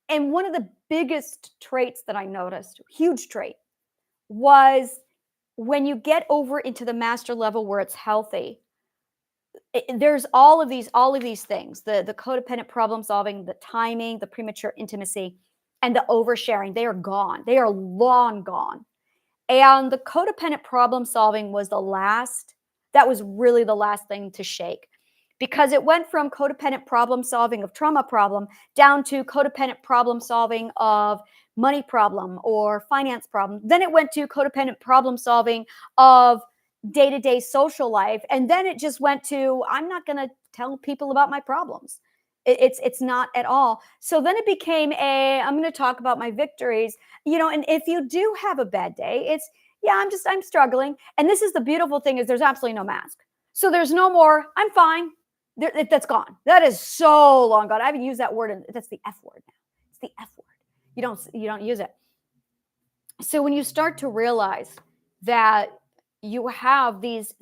And one of the biggest traits that I noticed, huge trait, was when you get over into the master level where it's healthy, there's all of these things, the codependent problem solving, the timing, the premature intimacy, and the oversharing. They are gone. They are long gone. And the codependent problem solving was that was really the last thing to shake, because it went from codependent problem solving of trauma problem down to codependent problem solving of money problem or finance problem. Then it went to codependent problem solving of day-to-day social life. And then it just went to, I'm not going to tell people about my problems. It's not at all. So then it became I'm going to talk about my victories, and if you do have a bad day, I'm struggling. And this is the beautiful thing, is there's absolutely no mask. So there's no more, I'm fine. That's gone. That is so long gone. I haven't used that word. That's the F word now. It's the F word. You don't use it. So when you start to realize that you have these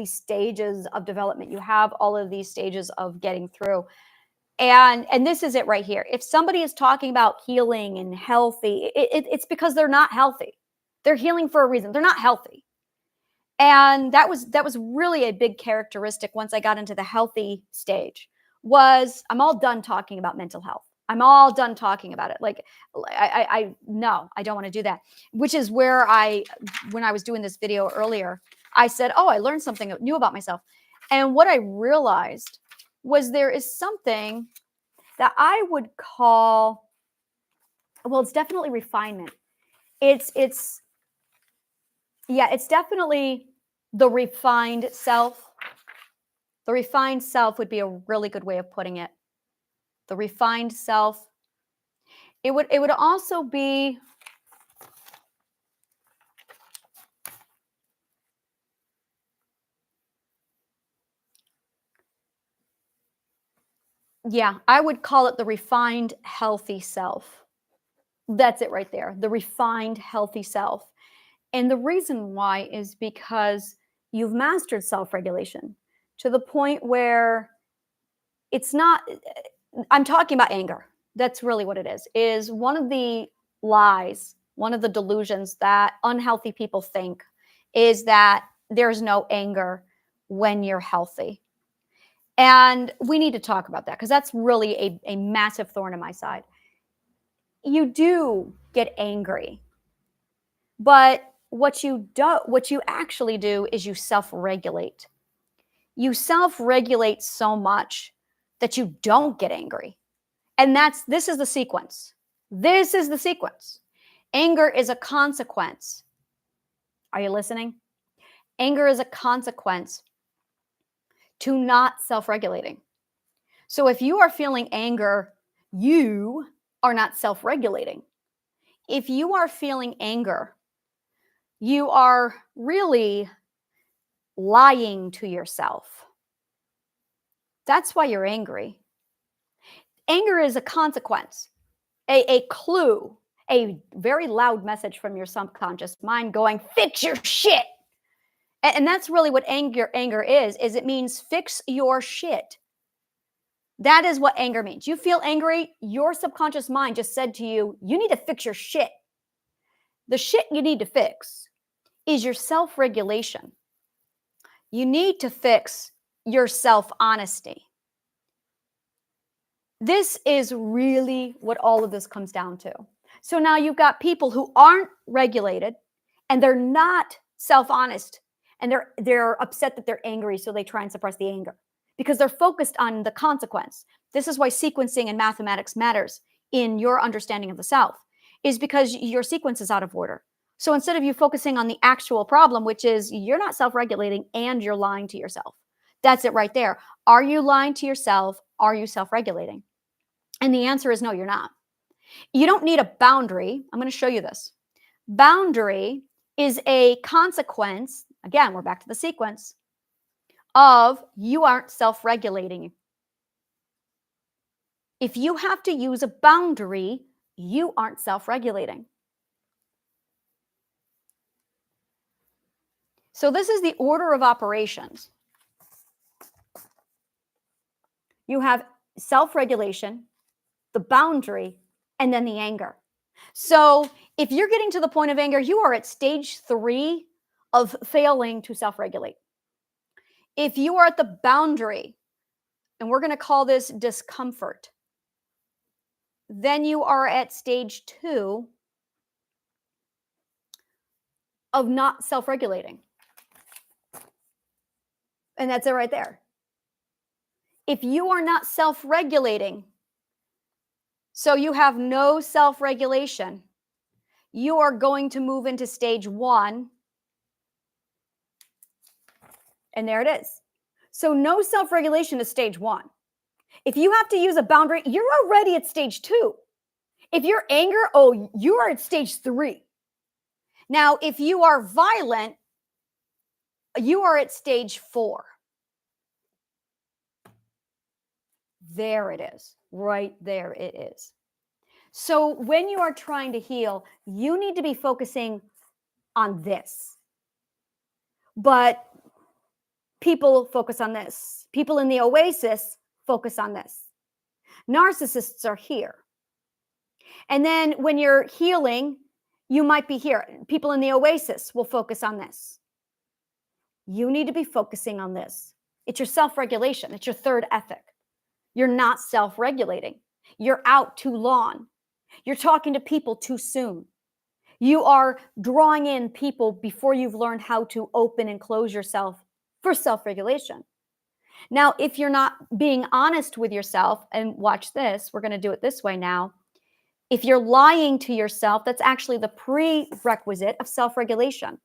stages of development, you have all of these stages of getting through, and this is it right here. If somebody is talking about healing and healthy, it's because they're not healthy. They're healing for a reason. They're not healthy. And that was really a big characteristic once I got into the healthy stage, was I'm all done talking about mental health. I'm all done talking about it. Like, no, I don't want to do that. Which is where when I was doing this video earlier, I said, oh, I learned something new about myself. And what I realized was there is something that I would call, well, it's definitely refinement. It's definitely the refined self. The refined self would be a really good way of putting it. the refined self. It would also be, yeah, I would call it the refined healthy self. That's it right there. The refined healthy self. And the reason why is because you've mastered self-regulation to the point where it's not, I'm talking about anger. That's really what it is one of the lies, one of the delusions that unhealthy people think is that there's no anger when you're healthy. And we need to talk about that because that's really a massive thorn in my side. You do get angry, but what you actually do is you self-regulate. You self-regulate so much that you don't get angry. And this is the sequence. This is the sequence. Anger is a consequence. Are you listening? Anger is a consequence to not self-regulating. So if you are feeling anger, you are not self-regulating. If you are feeling anger, you are really lying to yourself. That's why you're angry. Anger is a consequence, a clue, a very loud message from your subconscious mind going, fix your shit. And that's really what anger is it means fix your shit. That is what anger means. You feel angry, your subconscious mind just said to you, you need to fix your shit. The shit you need to fix is your self-regulation. You need to fix your self-honesty. This is really what all of this comes down to. So now you've got people who aren't regulated and they're not self-honest and they're upset that they're angry, so they try and suppress the anger because they're focused on the consequence. This is why sequencing and mathematics matters in your understanding of the self, is because your sequence is out of order. So instead of you focusing on the actual problem, which is you're not self-regulating and you're lying to yourself. That's it right there. Are you lying to yourself? Are you self-regulating? And the answer is no, you're not. You don't need a boundary. I'm going to show you this. Boundary is a consequence. Again, we're back to the sequence of you aren't self-regulating. If you have to use a boundary, you aren't self-regulating. So this is the order of operations. You have self-regulation, the boundary, and then the anger. So if you're getting to the point of anger, you are at stage 3 of failing to self-regulate. If you are at the boundary, and we're going to call this discomfort, then you are at stage 2 of not self-regulating. And that's it right there. If you are not self-regulating, so you have no self-regulation, you are going to move into stage 1. And there it is. So no self-regulation is stage 1. If you have to use a boundary, you're already at stage 2. If you're anger, oh, you are at stage 3. Now, if you are violent, you are at stage 4. There it is. Right there it is. So when you are trying to heal, you need to be focusing on this. But people focus on this. People in the oasis focus on this. Narcissists are here. And then when you're healing, you might be here. People in the oasis will focus on this. You need to be focusing on this. It's your self-regulation. It's your third ethic. You're not self-regulating. You're out too long. You're talking to people too soon. You are drawing in people before you've learned how to open and close yourself for self-regulation. Now, if you're not being honest with yourself, and watch this, we're going to do it this way now. If you're lying to yourself, that's actually the prerequisite of self-regulation.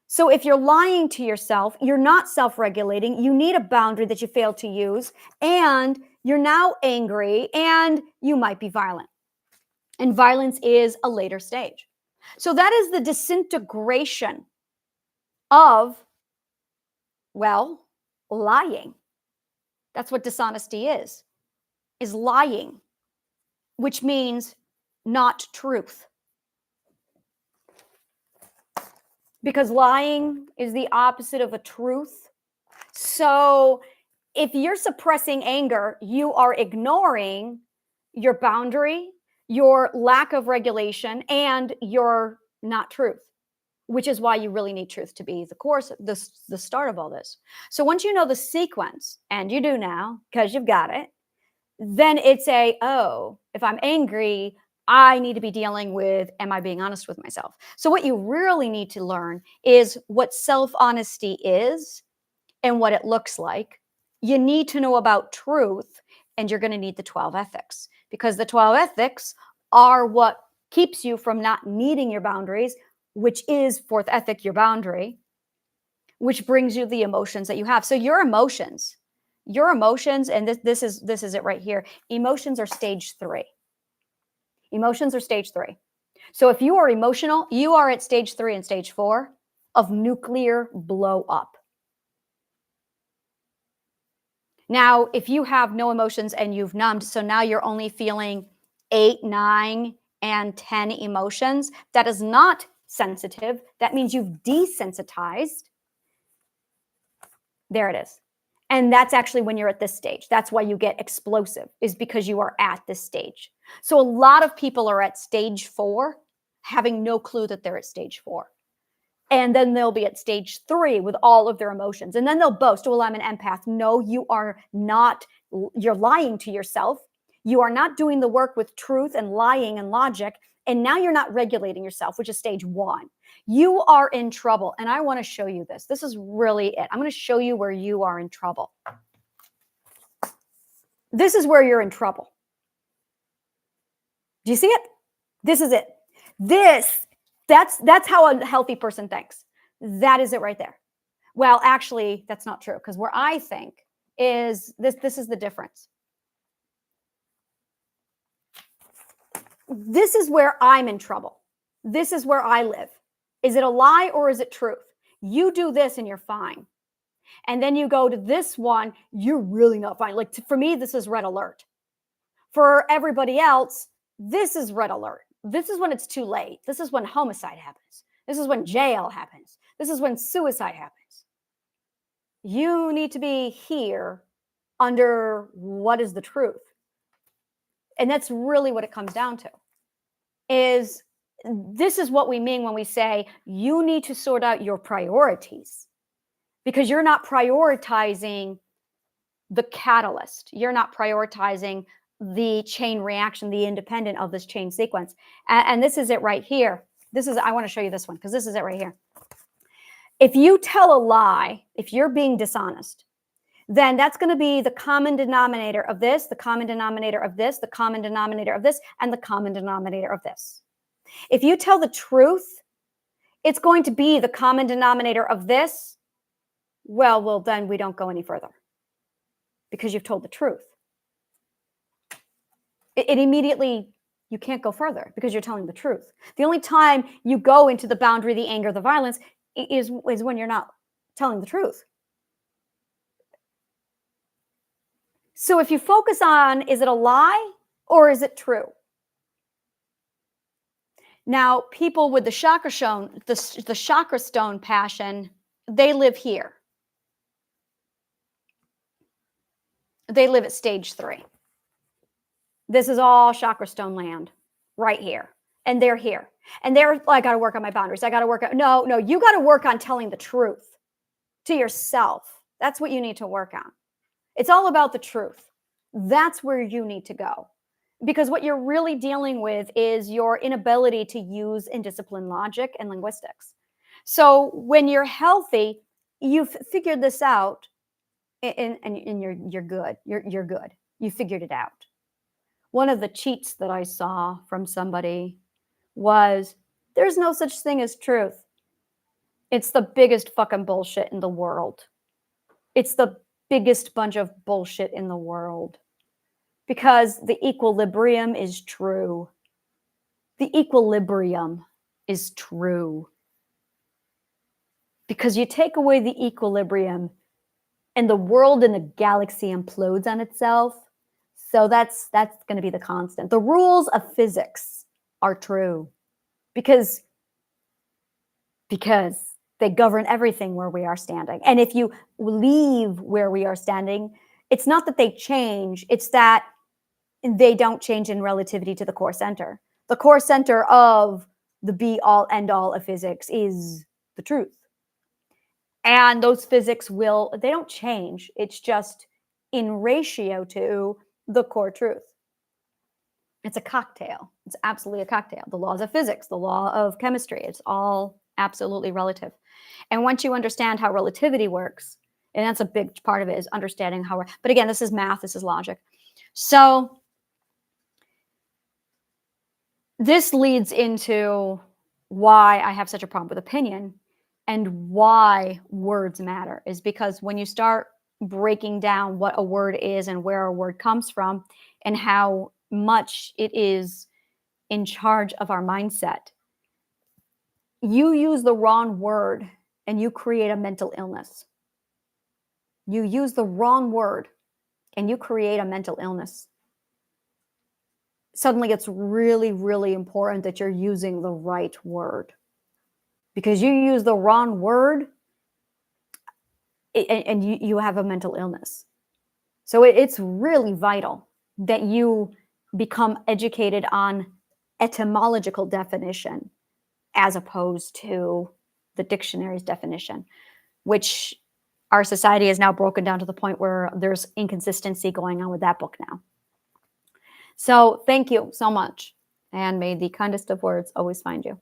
So if you're lying to yourself, you're not self-regulating, you need a boundary that you failed to use, and You're now angry and you might be violent. And violence is a later stage. So that is the disintegration of, well, lying. That's what dishonesty is lying, which means not truth. Because lying is the opposite of a truth. So if you're suppressing anger, you are ignoring your boundary, your lack of regulation, and your not truth, which is why you really need truth to be the start of all this. So once you know the sequence, and you do now because you've got it, then it's if I'm angry, I need to be dealing with, am I being honest with myself? So what you really need to learn is what self-honesty is and what it looks like. You need to know about truth, and you're going to need the 12 ethics, because the 12 ethics are what keeps you from not meeting your boundaries, which is fourth ethic, your boundary, which brings you the emotions that you have. So your emotions, and this is it right here. Emotions are stage 3. Emotions are stage 3. So if you are emotional, you are at stage 3 and stage 4 of nuclear blow up. Now, if you have no emotions and you've numbed, so now you're only feeling 8, 9, and 10 emotions, that is not sensitive. That means you've desensitized. There it is. And that's actually when you're at this stage. That's why you get explosive, is because you are at this stage. So a lot of people are at stage 4, having no clue that they're at stage 4. And then they'll be at stage 3 with all of their emotions. And then they'll boast, well, I'm an empath. No, you are not. You're lying to yourself. You are not doing the work with truth and lying and logic. And now you're not regulating yourself, which is stage 1. You are in trouble. And I want to show you this. This is really it. I'm going to show you where you are in trouble. This is where you're in trouble. Do you see it? This is it. That's how a healthy person thinks. That is it right there. Well, actually, that's not true, because where I think is this is the difference. This is where I'm in trouble. This is where I live. Is it a lie or is it truth? You do this and you're fine. And then you go to this one, you're really not fine. Like for me, this is red alert. For everybody else, this is red alert. This is when it's too late. This is when homicide happens. This is when jail happens. This is when suicide happens. You need to be here under what is the truth. And that's really what it comes down to. Is this is what we mean when we say you need to sort out your priorities, because you're not prioritizing the catalyst. You're not prioritizing the chain reaction, the independent of this chain sequence. And this is it right here. I want to show you this one, because this is it right here. If you tell a lie, if you're being dishonest, then that's going to be the common denominator of this, the common denominator of this, the common denominator of this, and the common denominator of this. If you tell the truth, it's going to be the common denominator of this. Well, then we don't go any further, because you've told the truth. It immediately, you can't go further because you're telling the truth. The only time you go into the boundary, the anger, the violence is when you're not telling the truth. So if you focus on, is it a lie or is it true? Now, people with the chakra stone passion, they live here. They live at stage 3. This is all chakra stone land right here. And they're here. And they're, I got to work on my boundaries. I got to work on, no, you got to work on telling the truth to yourself. That's what you need to work on. It's all about the truth. That's where you need to go. Because what you're really dealing with is your inability to use and discipline logic and linguistics. So when you're healthy, you've figured this out, and you're good. You're good. You figured it out. One of the cheats that I saw from somebody was, there's no such thing as truth. It's the biggest fucking bullshit in the world. It's the biggest bunch of bullshit in the world. because the equilibrium is true. The equilibrium is true. Because you take away the equilibrium and the world and the galaxy implodes on itself. So that's going to be the constant. The rules of physics are true because they govern everything where we are standing. And if you leave where we are standing, it's not that they change, it's that they don't change in relativity to the core center. The core center of the be all end all of physics is the truth. And those physics they don't change. It's just in ratio to the core truth. It's a cocktail. It's absolutely a cocktail. The laws of physics, the law of chemistry, it's all absolutely relative. And once you understand how relativity works, and that's a big part of it, is understanding how, but again, this is math, this is logic. So this leads into why I have such a problem with opinion and why words matter, is because when you start breaking down what a word is and where a word comes from and how much it is in charge of our mindset, you use the wrong word and you create a mental illness. You use the wrong word and you create a mental illness. Suddenly it's really, really important that you're using the right word, because you use the wrong word and you have a mental illness. So it's really vital that you become educated on etymological definition as opposed to the dictionary's definition, which our society is now broken down to the point where there's inconsistency going on with that book now. So thank you so much, and may the kindest of words always find you.